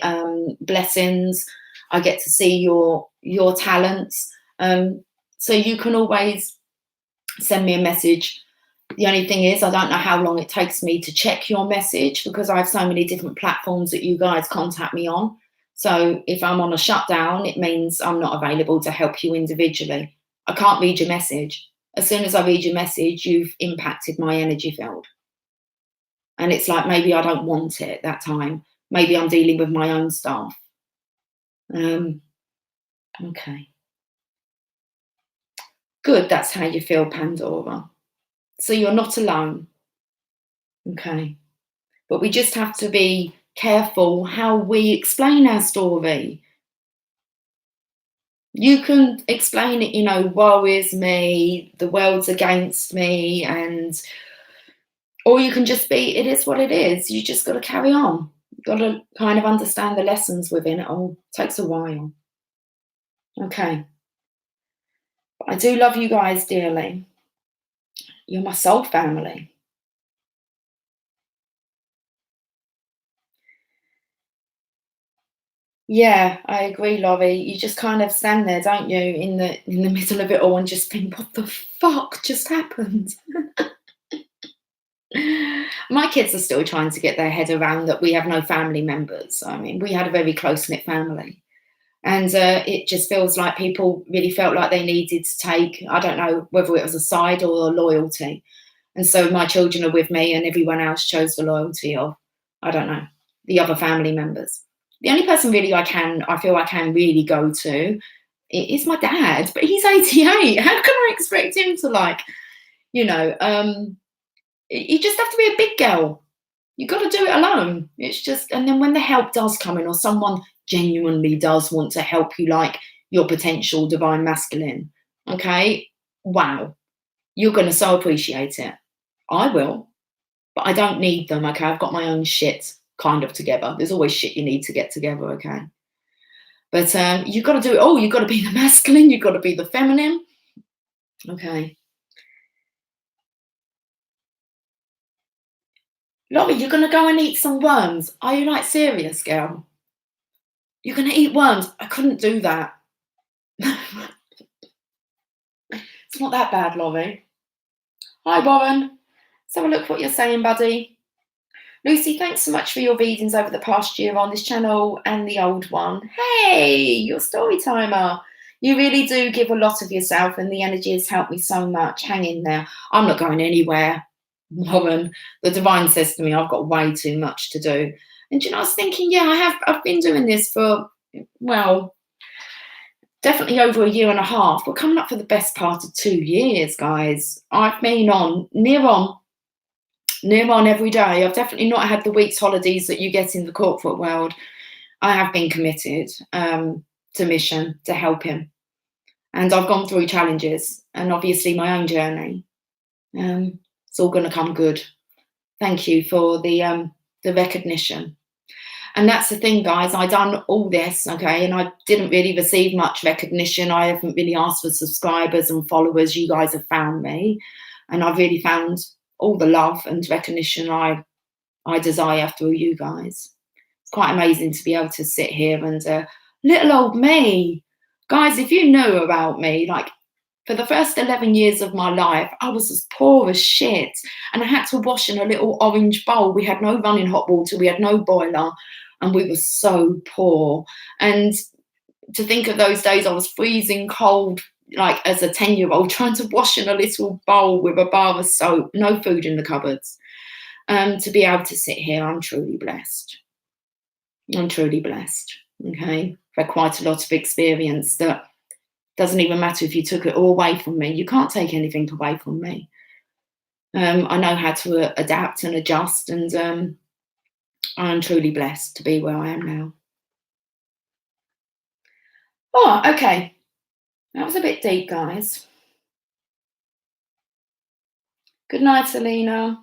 blessings. I get to see your talents. So you can always send me a message. The only thing is, I don't know how long it takes me to check your message because I have so many different platforms that you guys contact me on. So if I'm on a shutdown, it means I'm not available to help you individually. I can't read your message. As soon as I read your message, you've impacted my energy field. And it's like, maybe I don't want it at that time. Maybe I'm dealing with my own stuff. Okay. Good, that's how you feel, Pandora. So you're not alone. Okay. But we just have to be careful how we explain our story. You can explain it, woe is me, the world's against me, or you can just be, it is what it is. You just got to carry on. You've got to kind of understand the lessons within it all. It takes a while. Okay. But I do love you guys dearly. You're my soul family. Yeah, I agree, Laurie. You just kind of stand there, don't you, in the middle of it all and just think, what the fuck just happened? My kids are still trying to get their head around that we have no family members. I mean, we had a very close-knit family. And it just feels like people really felt like they needed to take, I don't know whether it was a side or a loyalty. And so my children are with me, and everyone else chose the loyalty of, I don't know, the other family members. The only person really I feel I can really go to is my dad, but he's 88. How can I expect him to, like, you just have to be a big girl. You got to do it alone. It's just, and then when the help does come in, or someone genuinely does want to help you, like your potential divine masculine, okay, wow, you're going to so appreciate it. I will, but I don't need them, okay? I've got my own shit kind of together. There's always shit you need to get together, okay? But you've got to do it all. You've got to be the masculine. You've got to be the feminine, okay? Laurie, you're going to go and eat some worms. Are you, like, serious, girl? You're going to eat worms? I couldn't do that. It's not that bad, Laurie. Hi, Warren. Let's have a look what you're saying, buddy. Lucy, thanks so much for your readings over the past year on this channel and the old one. Hey, you're a story timer. You really do give a lot of yourself, and the energy has helped me so much. Hang in there. I'm not going anywhere, Warren. The divine says to me, I've got way too much to do. And I was thinking, yeah, I've been doing this for, well, definitely over a year and a half. We're coming up for the best part of 2 years, guys. I've been near on every day. I've definitely not had the week's holidays that you get in the corporate world. I have been committed to mission, to help him. And I've gone through challenges and obviously my own journey. It's all going to come good. Thank you for the recognition. And that's the thing, guys. I done all this, okay, and I didn't really receive much recognition. I haven't really asked for subscribers and followers. You guys have found me, and I've really found all the love and recognition I desire through you guys. It's quite amazing to be able to sit here and little old me. Guys, if you knew about me, like, for the first 11 years of my life, I was as poor as shit, and I had to wash in a little orange bowl. We had no running hot water, we had no boiler, and we were so poor. And to think of those days, I was freezing cold, like as a 10-year-old, trying to wash in a little bowl with a bar of soap, no food in the cupboards. To be able to sit here, I'm truly blessed. I'm truly blessed, okay? I've had quite a lot of experience that doesn't even matter if you took it all away from me. You can't take anything away from me. I know how to adapt and adjust, and I'm truly blessed to be where I am now. Oh, okay. That was a bit deep, guys. Good night, Selena.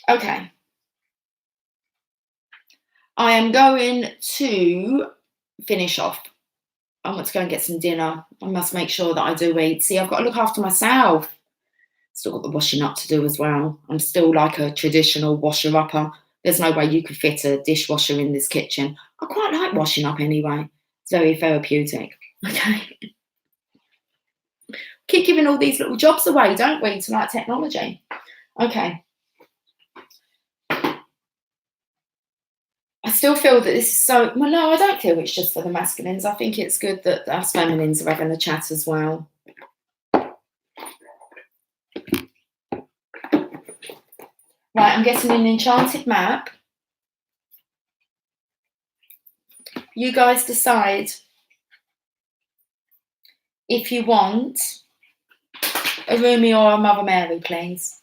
Okay. I am going to finish off. I want to go and get some dinner. I must make sure that I do eat. See, I've got to look after myself. Still got the washing up to do as well. I'm still like a traditional washer-upper. There's no way you could fit a dishwasher in this kitchen. I quite like washing up anyway. It's very therapeutic. Okay. Keep giving all these little jobs away, don't we, to like technology? Okay. I still feel that this is so, well, no, I don't feel it's just for the masculines. I think it's good that us feminines are having a chat as well. Right, I'm getting an enchanted map. You guys decide if you want a Rumi or a Mother Mary, please.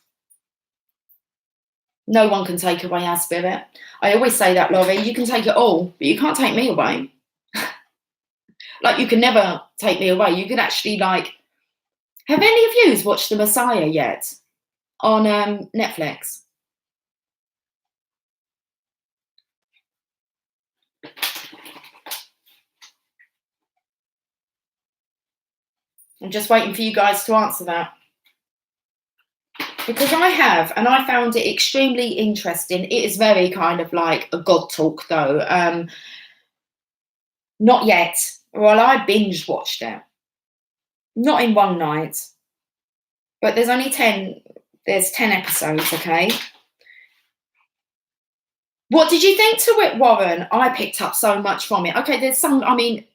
No one can take away our spirit. I always say that, Laurie. You can take it all, but you can't take me away. Like, you can never take me away. You could actually, like, have any of you watched The Messiah yet on Netflix? I'm just waiting for you guys to answer that. Because I have, and I found it extremely interesting. It is very kind of like a God talk, though. Not yet. Well, I binge watched it. Not in one night. But there's only 10. There's 10 episodes, okay? What did you think to it, Warren? I picked up so much from it. Okay, there's some, I mean,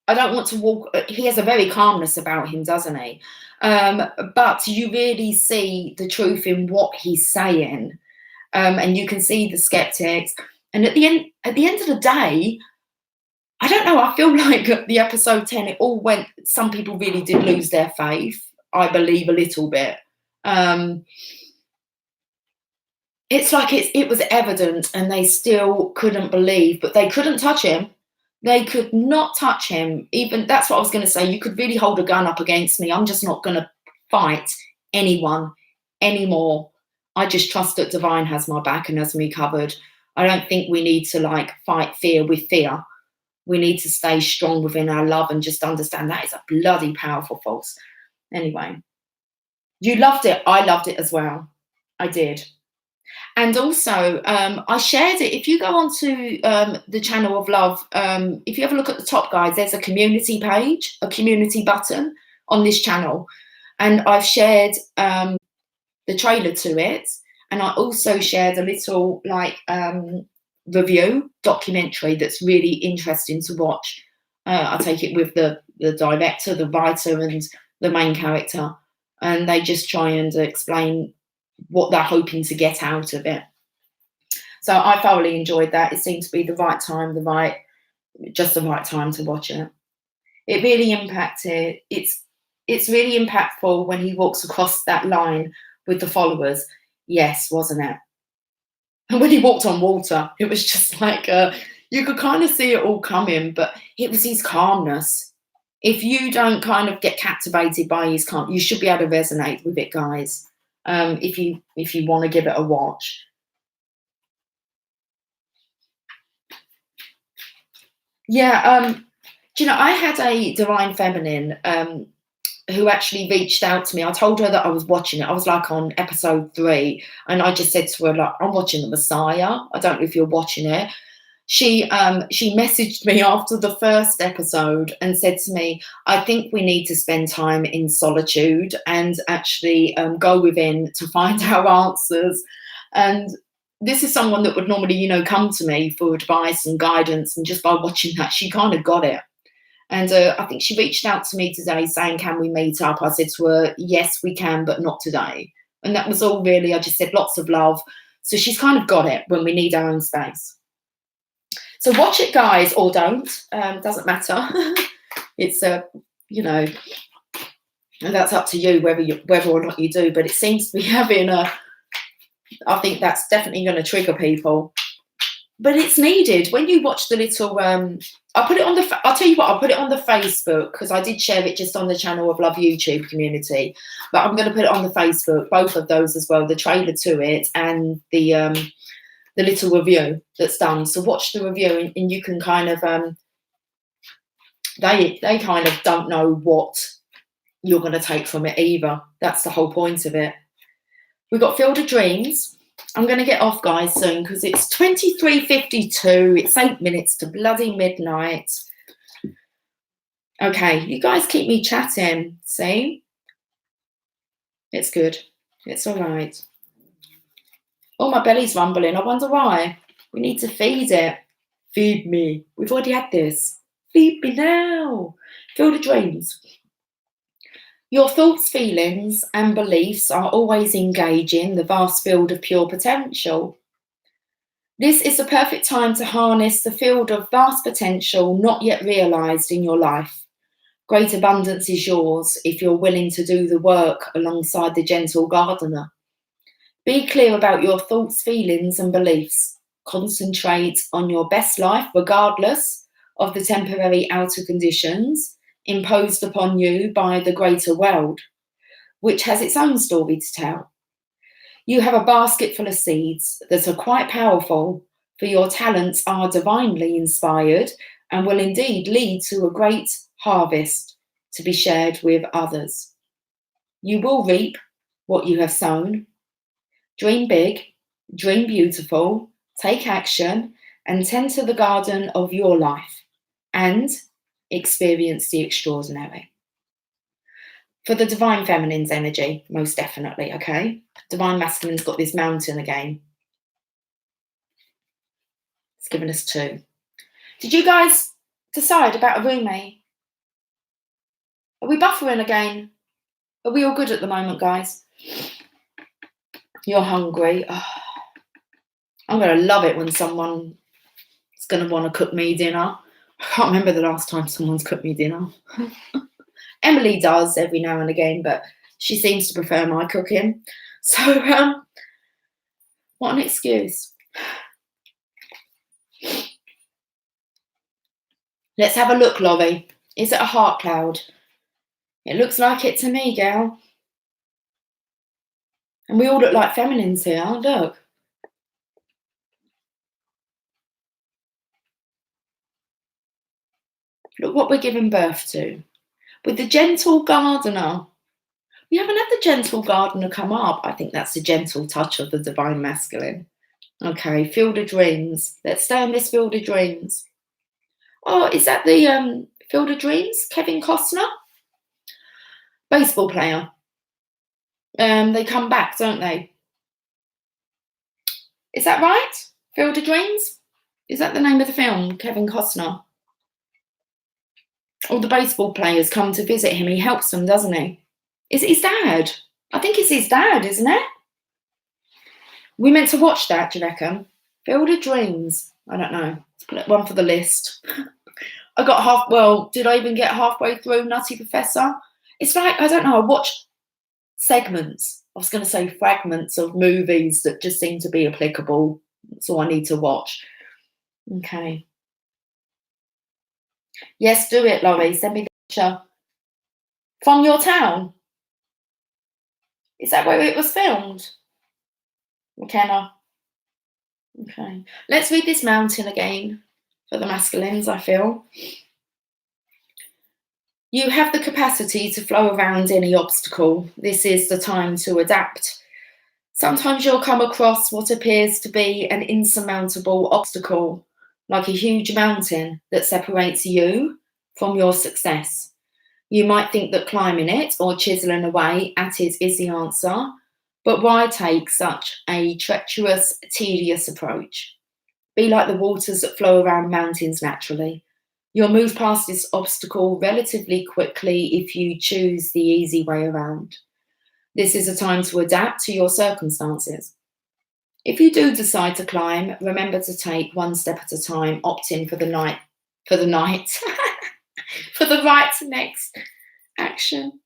I don't want to walk. He has a very calmness about him, doesn't he? But you really see the truth in what he's saying, and you can see the skeptics. And at the end of the day, I don't know. I feel like at the episode 10, it all went. Some people really did lose their faith. I believe a little bit. Um, it's like it was evident, and they still couldn't believe, but they couldn't touch him. They could not touch him. Even that's what I was going to say. You could really hold a gun up against me. I'm just not going to fight anyone anymore. I just trust that Divine has my back and has me covered. I don't think we need to like fight fear with fear. We need to stay strong within our love and just understand that is a bloody powerful force. Anyway, you loved it. I loved it as well. I did. And also, I shared it. If you go onto the channel of love, if you have a look at the top, guys, there's a community page, a community button on this channel. And I've shared the trailer to it. And I also shared a little like review documentary that's really interesting to watch. I take it with the director, the writer, and the main character. And they just try and explain what they're hoping to get out of it. So I thoroughly enjoyed that. It seemed to be the right time, just the right time to watch it. It really impacted. It's really impactful when he walks across that line with the followers. Yes, wasn't it? And when he walked on water, it was just like you could kind of see it all coming, but it was his calmness. If you don't kind of get captivated by his calm, you should be able to resonate with it, guys. If you want to give it a watch. Yeah, do you know, I had a Divine Feminine who actually reached out to me. I told her that I was watching it. I was like on episode 3, and I just said to her, like, I'm watching The Messiah. I don't know if you're watching it. She messaged me after the first episode and said to me, I think we need to spend time in solitude and actually go within to find our answers. And this is someone that would normally, you know, come to me for advice and guidance, and just by watching that, she kind of got it. And I think she reached out to me today saying, can we meet up? I said to her, yes, we can, but not today. And that was all really. I just said lots of love. So she's kind of got it when we need our own space. So watch it, guys, or don't. Doesn't matter. It's you know, and that's up to you whether or not you do. But it seems to be having a. I think that's definitely going to trigger people. But it's needed when you watch the little. I put it on the. I'll tell you what. I'll put it on the Facebook because I did share it just on the Channel of Love YouTube community. But I'm going to put it on the Facebook, both of those as well. The trailer to it and the little review that's done. So watch the review, and you can kind of they kind of don't know what you're going to take from it either. That's the whole point of it. We've got Field of Dreams. I'm going to get off, guys, soon because it's 23:52. It's 8 minutes to bloody midnight. Okay, you guys keep me chatting. See? It's good. It's all right. Oh, my belly's rumbling. I wonder why. We need to feed it. Feed me. We've already had this. Feed me now. Field of Dreams. Your thoughts, feelings, and beliefs are always engaging the vast field of pure potential. This is the perfect time to harness the field of vast potential not yet realised in your life. Great abundance is yours if you're willing to do the work alongside the gentle gardener. Be clear about your thoughts, feelings, and beliefs. Concentrate on your best life regardless of the temporary outer conditions imposed upon you by the greater world, which has its own story to tell. You have a basket full of seeds that are quite powerful, for your talents are divinely inspired and will indeed lead to a great harvest to be shared with others. You will reap what you have sown. Dream big, dream beautiful, take action, and tend to the garden of your life and experience the extraordinary. For the Divine Feminine's energy, most definitely, okay? Divine Masculine's got this mountain again. It's given us 2. Did you guys decide about a roommate? Are we buffering again? Are we all good at the moment, guys? You're hungry. Oh, I'm going to love it when someone is going to want to cook me dinner. I can't remember the last time someone's cooked me dinner. Emily does every now and again, but she seems to prefer my cooking. So, what an excuse. Let's have a look, Laurie. Is it a heart cloud? It looks like it to me, gal. And we all look like feminines here. Look. Look what we're giving birth to. With the gentle gardener. We haven't had the gentle gardener come up. I think that's the gentle touch of the divine masculine. Okay, Field of Dreams. Let's stay on this Field of Dreams. Oh, is that the Field of Dreams? Kevin Costner? Baseball player. They come back, don't they? Is that right? Field of Dreams? Is that the name of the film? Kevin Costner. All the baseball players come to visit him. He helps them, doesn't he? Is it his dad? I think it's his dad, isn't it? We meant to watch that, do you reckon? Field of Dreams. I don't know. Let's put one for the list. I got did I even get halfway through Nutty Professor? It's like, I don't know, I watched segments. I was going to say fragments of movies that just seem to be applicable. So I need to watch. Okay. Yes, do it, Laurie. Send me the picture. From your town? Is that where it was filmed? McKenna. Okay. Let's read this mountain again for the masculines, I feel. You have the capacity to flow around any obstacle. This is the time to adapt. Sometimes you'll come across what appears to be an insurmountable obstacle, like a huge mountain that separates you from your success. You might think that climbing it or chiseling away at it is the answer, but why take such a treacherous, tedious approach? Be like the waters that flow around mountains naturally. You'll move past this obstacle relatively quickly if you choose the easy way around. This is a time to adapt to your circumstances. If you do decide to climb, remember to take one step at a time, opting for the right next action.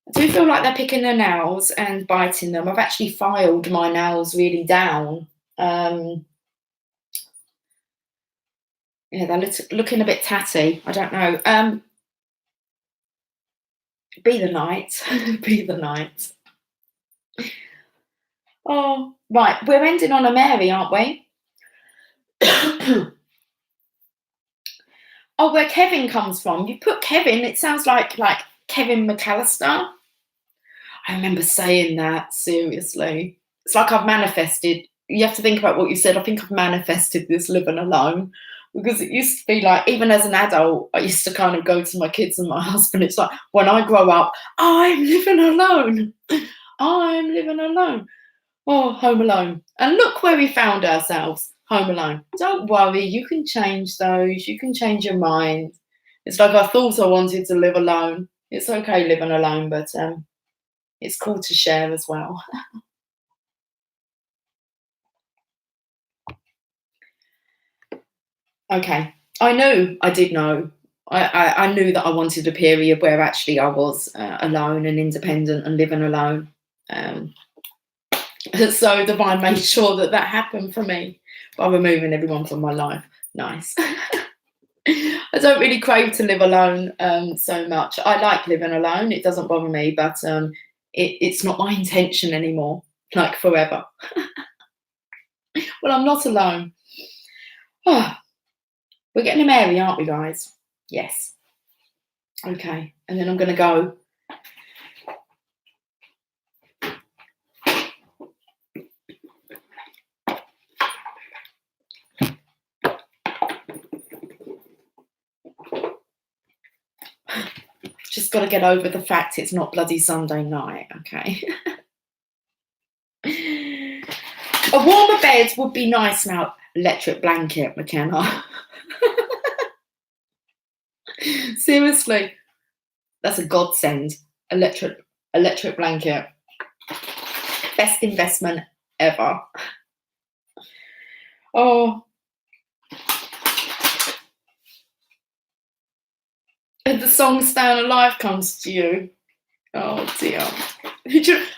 I do feel like they're picking their nails and biting them. I've actually filed my nails really down. Yeah, they're looking a bit tatty. I don't know. Be the night. Be the night. Oh, right. We're ending on a Mary, aren't we? Oh, where Kevin comes from. You put Kevin, it sounds like Kevin McAllister. I remember saying that, seriously. It's like I've manifested. You have to think about what you said. I think I've manifested this living alone. Because it used to be like, even as an adult, I used to kind of go to my kids and my husband. It's like, when I grow up, I'm living alone. I'm living alone. Oh, Home Alone. And look where we found ourselves. Home Alone. Don't worry, you can change those. You can change your mind. It's like I thought I wanted to live alone. It's okay living alone, but it's cool to share as well. Okay. I did know. I knew that I wanted a period where actually I was alone and independent and living alone. So Divine made sure that happened for me by removing everyone from my life. Nice. I don't really crave to live alone so much. I like living alone. It doesn't bother me, but it's not my intention anymore, like forever. Well, I'm not alone. Oh, we're getting a Mary, aren't we, guys? Yes. Okay. And then I'm going to go. Just got to get over the fact it's not bloody Sunday night, okay? A warmer bed would be nice now. Electric blanket, McKenna. Seriously. That's a godsend. Electric blanket. Best investment ever. Oh. And the song Staying Alive comes to you. Oh dear.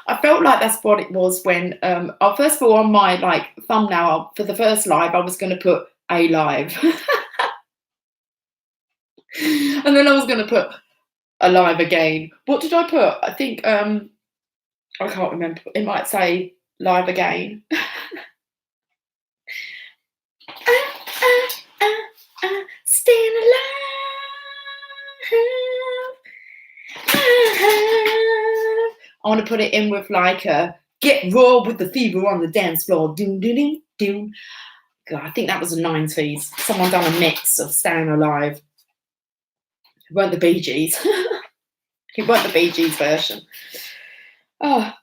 I felt like that's what it was when first of all, on my like thumbnail for the first live, I was going to put a live. And then I was going to put alive again. What did I put? I think I can't remember. It might say live again. Staying alive. I want to put it in with like a get raw with the fever on the dance floor. Doom, doom, doom, doom. God, I think that was the 90s. Someone done a mix of Staying Alive. It weren't the Bee Gees. It weren't the Bee Gees version. Oh,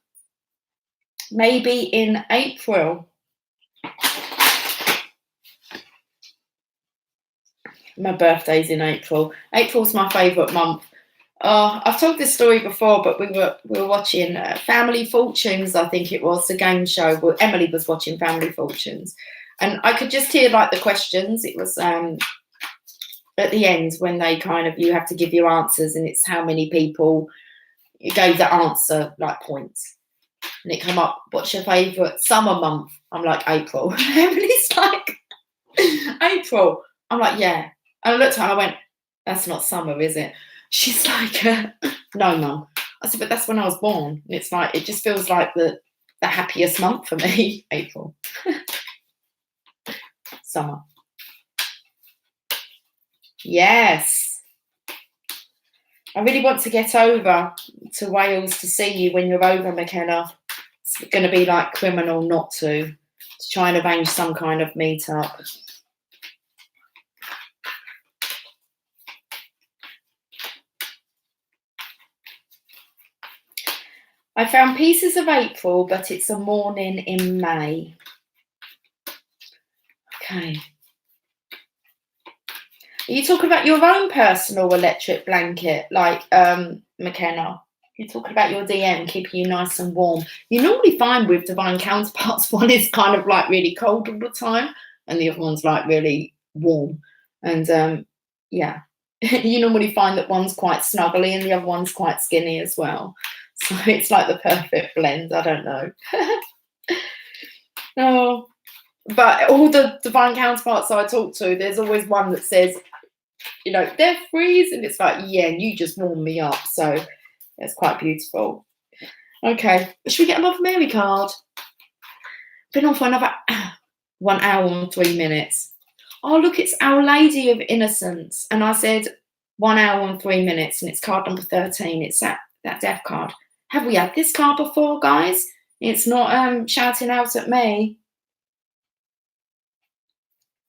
maybe in April. My birthday's in April. April's my favourite month. I've told this story before, but we were watching Family Fortunes, I think it was, the game show. Well, Emily was watching Family Fortunes. And I could just hear like the questions. It was at the end when they kind of, you have to give your answers, and it's how many people you gave the answer, like points. And it come up, what's your favourite summer month? I'm like, April. Emily's like, April. I'm like, yeah. And I looked at her and I went, that's not summer, is it? She's like, no, Mum. I said, but that's when I was born. And it's like, it just feels like the happiest month for me, April. Summer. Yes. I really want to get over to Wales to see you when you're over, McKenna. It's going to be like criminal not to try and arrange some kind of meet-up. I found pieces of April, but it's a morning in May. Okay. Are you talking about your own personal electric blanket, like McKenna? You're talking about your DM, keeping you nice and warm. You normally find with Divine Counterparts, one is kind of like really cold all the time, and the other one's like really warm. And yeah, you normally find that one's quite snuggly and the other one's quite skinny as well. So it's like the perfect blend. I don't know. Oh, but all the Divine Counterparts I talk to, there's always one that says, you know, they're freezing. It's like, yeah, and you just warmed me up. So it's quite beautiful. Okay, should we get a Mother Mary card? Been on for another 1 hour and 3 minutes. Oh, look, it's Our Lady of Innocence. And I said 1 hour and 3 minutes, and it's card number 13. It's that death card. Have we had this card before, guys? It's not shouting out at me.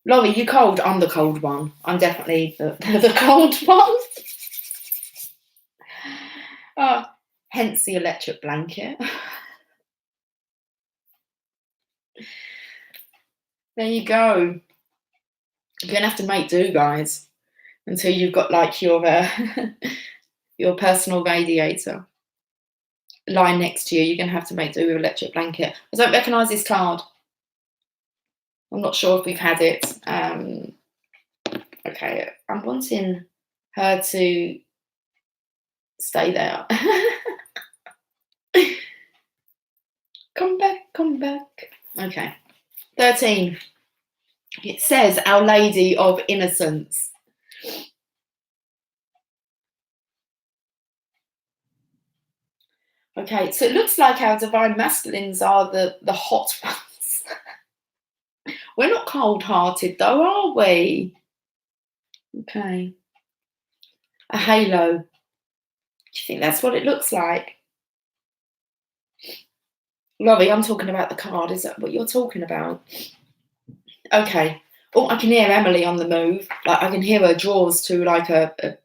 Laurie, you cold? I'm the cold one. I'm definitely the cold one. Oh, hence the electric blanket. There you go. You're going to have to make do, guys, until you've got like your your personal radiator lying next to you. You're going to have to make do with electric blanket. I don't recognise this card. I'm not sure if we've had it. Okay, I'm wanting her to stay there. Come back, come back. Okay. 13. It says Our Lady of Innocence. Okay, so it looks like our divine masculines are the hot ones. We're not cold-hearted though, are we? Okay. A halo. Do you think that's what it looks like? Laurie, I'm talking about the card. Is that what you're talking about? Okay. Oh, I can hear Emily on the move. Like I can hear her drawers to like her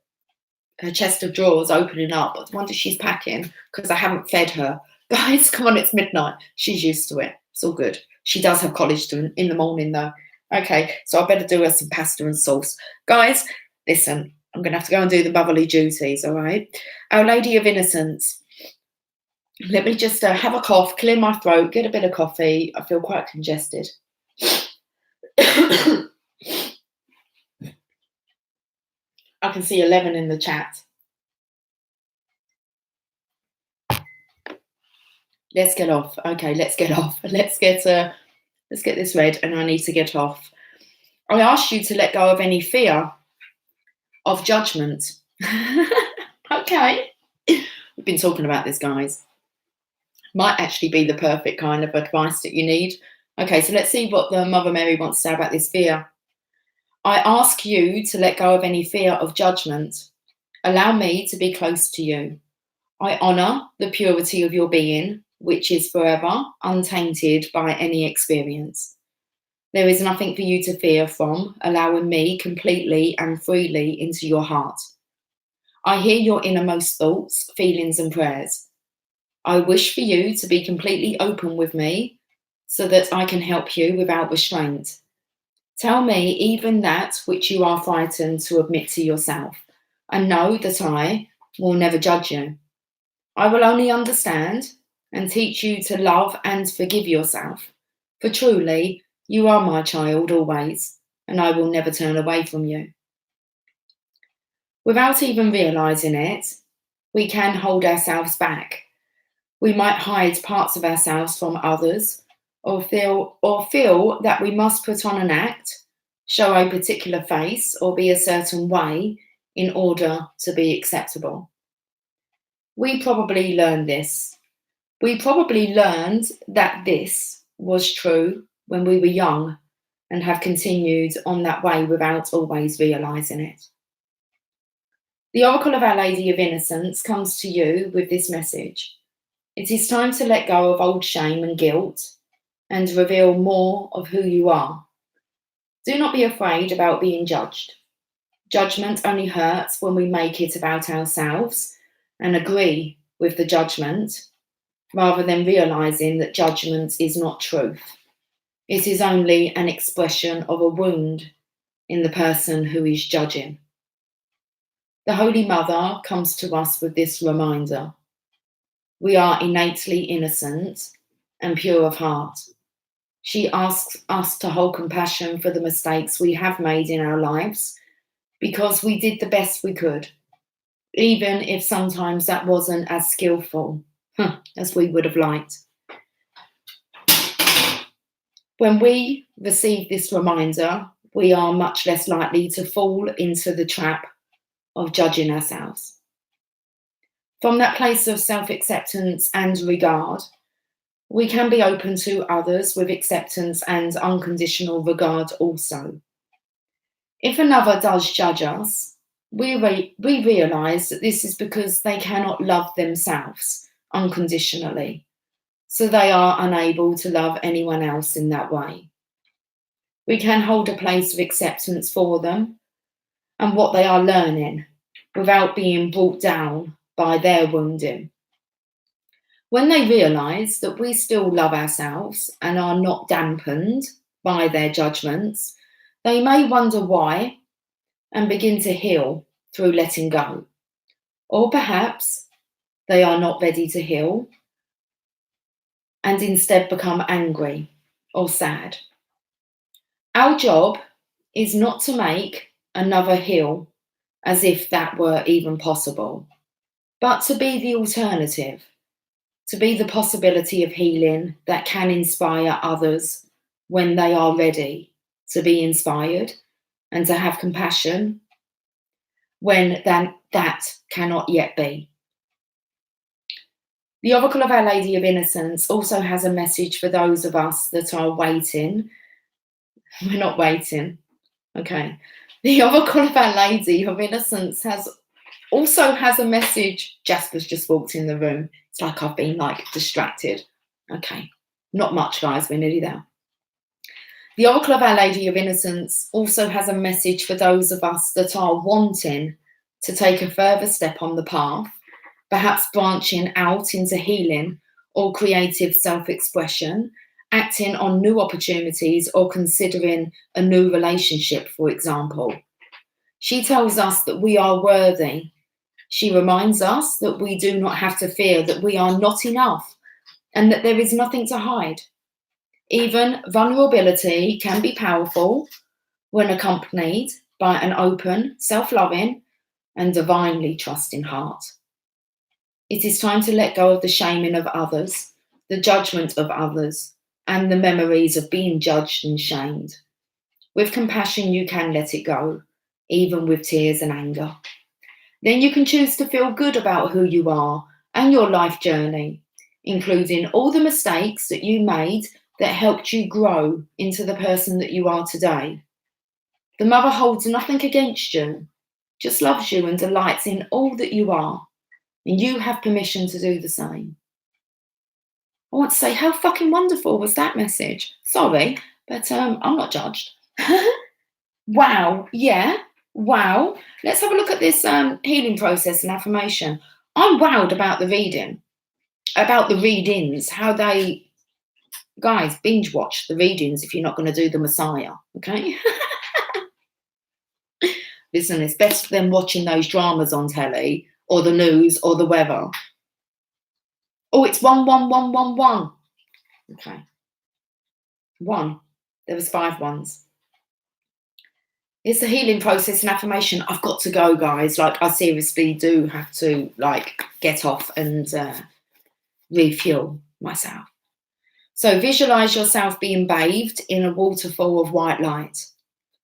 chest of drawers opening up. I wonder if she's packing because I haven't fed her. Guys, come on, it's midnight. She's used to it. It's all good. She does have college in the morning though. Okay, so I better do her some pasta and sauce. Guys, listen, I'm going to have to go and do the motherly duties, all right? Our Lady of Innocence. Let me just have a cough, clear my throat, get a bit of coffee. I feel quite congested. I can see 11 in the chat. Let's get off. Okay, let's get off. Let's get this read, and I need to get off. I asked you to let go of any fear of judgment. Okay. We've been talking about this, guys. Might actually be the perfect kind of advice that you need. Okay, so let's see what the Mother Mary wants to say about this fear. I ask you to let go of any fear of judgment. Allow me to be close to you. I honour the purity of your being, which is forever untainted by any experience. There is nothing for you to fear from allowing me completely and freely into your heart. I hear your innermost thoughts, feelings, and prayers. I wish for you to be completely open with me so that I can help you without restraint. Tell me even that which you are frightened to admit to yourself, and know that I will never judge you. I will only understand and teach you to love and forgive yourself, for truly you are my child always, and I will never turn away from you. Without even realising it, we can hold ourselves back. We might hide parts of ourselves from others, or feel that we must put on an act, show a particular face, or be a certain way in order to be acceptable. We probably learned this. We probably learned that this was true when we were young and have continued on that way without always realising it. The Oracle of Our Lady of Innocence comes to you with this message. It is time to let go of old shame and guilt and reveal more of who you are. Do not be afraid about being judged. Judgment only hurts when we make it about ourselves and agree with the judgment, rather than realising that judgment is not truth. It is only an expression of a wound in the person who is judging. The Holy Mother comes to us with this reminder. We are innately innocent and pure of heart. She asks us to hold compassion for the mistakes we have made in our lives because we did the best we could, even if sometimes that wasn't as skillful as we would have liked. When we receive this reminder, we are much less likely to fall into the trap of judging ourselves. From that place of self-acceptance and regard, we can be open to others with acceptance and unconditional regard also. If another does judge us, we realise that this is because they cannot love themselves unconditionally, so they are unable to love anyone else in that way. We can hold a place of acceptance for them and what they are learning without being brought down by their wounding. When they realise that we still love ourselves and are not dampened by their judgments, they may wonder why and begin to heal through letting go. Or perhaps they are not ready to heal and instead become angry or sad. Our job is not to make another heal as if that were even possible, but to be the alternative, to be the possibility of healing that can inspire others when they are ready to be inspired, and to have compassion when that cannot yet be. The Oracle of Our Lady of Innocence also has a message for those of us that are waiting. We're not waiting. Okay. The Oracle of Our Lady of Innocence also has a message. Jasper's just walked in the room. It's like I've been distracted. Okay. Not much, guys. We're nearly there. The Oracle of Our Lady of Innocence also has a message for those of us that are wanting to take a further step on the path, perhaps branching out into healing or creative self-expression, acting on new opportunities or considering a new relationship, for example. She tells us that we are worthy. She reminds us that we do not have to fear, that we are not enough, and that there is nothing to hide. Even vulnerability can be powerful when accompanied by an open, self-loving, and divinely trusting heart. It is time to let go of the shaming of others, the judgment of others, and the memories of being judged and shamed. With compassion, you can let it go, even with tears and anger. Then you can choose to feel good about who you are and your life journey, including all the mistakes that you made that helped you grow into the person that you are today. The mother holds nothing against you, just loves you and delights in all that you are, and you have permission to do the same. I want to say, how fucking wonderful was that message? Sorry, but I'm not judged. Wow, yeah, wow. Let's have a look at this healing process and affirmation. I'm wowed about the reading, about the readings, how they, guys, binge watch the readings if you're not going to do the Messiah, okay? Listen, it's best than watching those dramas on telly or the news or the weather. Oh, it's 11111. Okay. 1. There was 5 ones. It's a healing process and affirmation. I've got to go, guys. Like, I seriously do have to, like, get off and refuel myself. So visualize yourself being bathed in a waterfall of white light.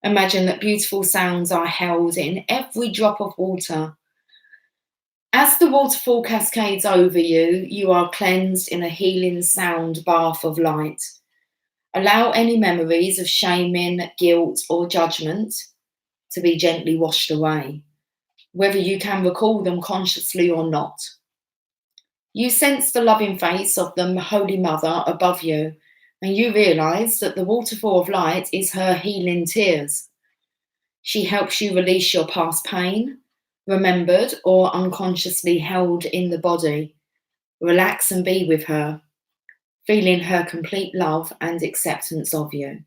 Imagine that beautiful sounds are held in every drop of water. As the waterfall cascades over you, you are cleansed in a healing sound bath of light. Allow any memories of shaming, guilt, or judgment to be gently washed away, whether you can recall them consciously or not. You sense the loving face of the Holy Mother above you, and you realise that the waterfall of light is her healing tears. She helps you release your past pain, remembered or unconsciously held in the body. Relax and be with her, feeling her complete love and acceptance of you.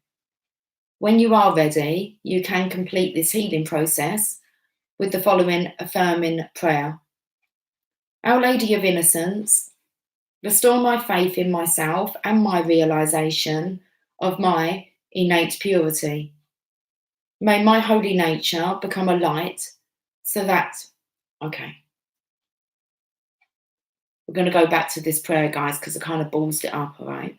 When you are ready, you can complete this healing process with the following affirming prayer. Our Lady of Innocence, restore my faith in myself and my realisation of my innate purity. May my holy nature become a light so that, okay. We're going to go back to this prayer, guys, because I kind of ballsed it up, all right?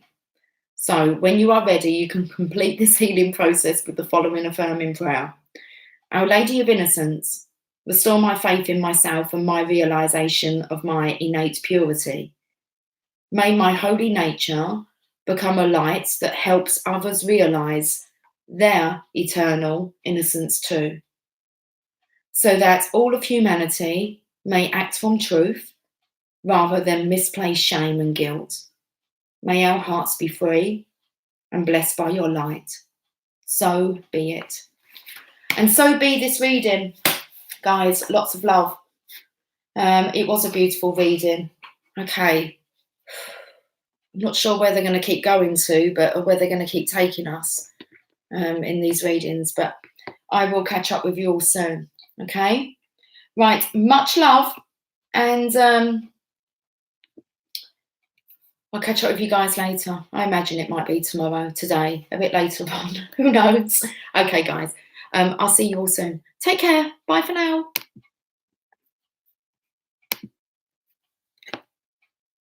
So when you are ready, you can complete this healing process with the following affirming prayer. Our Lady of Innocence, restore my faith in myself and my realisation of my innate purity. May my holy nature become a light that helps others realise their eternal innocence too, so that all of humanity may act from truth rather than misplaced shame and guilt. May our hearts be free and blessed by your light. So be it. And so be this reading, guys. Lots of love. It was a beautiful reading. Okay. I'm not sure where they're going to keep going to, or where they're going to keep taking us in these readings, but I will catch up with you all soon. Okay? Right. Much love. And I'll catch up with you guys later. I imagine it might be tomorrow, today, a bit later on. Who knows? Okay, guys. I'll see you all soon. Take care. Bye for now.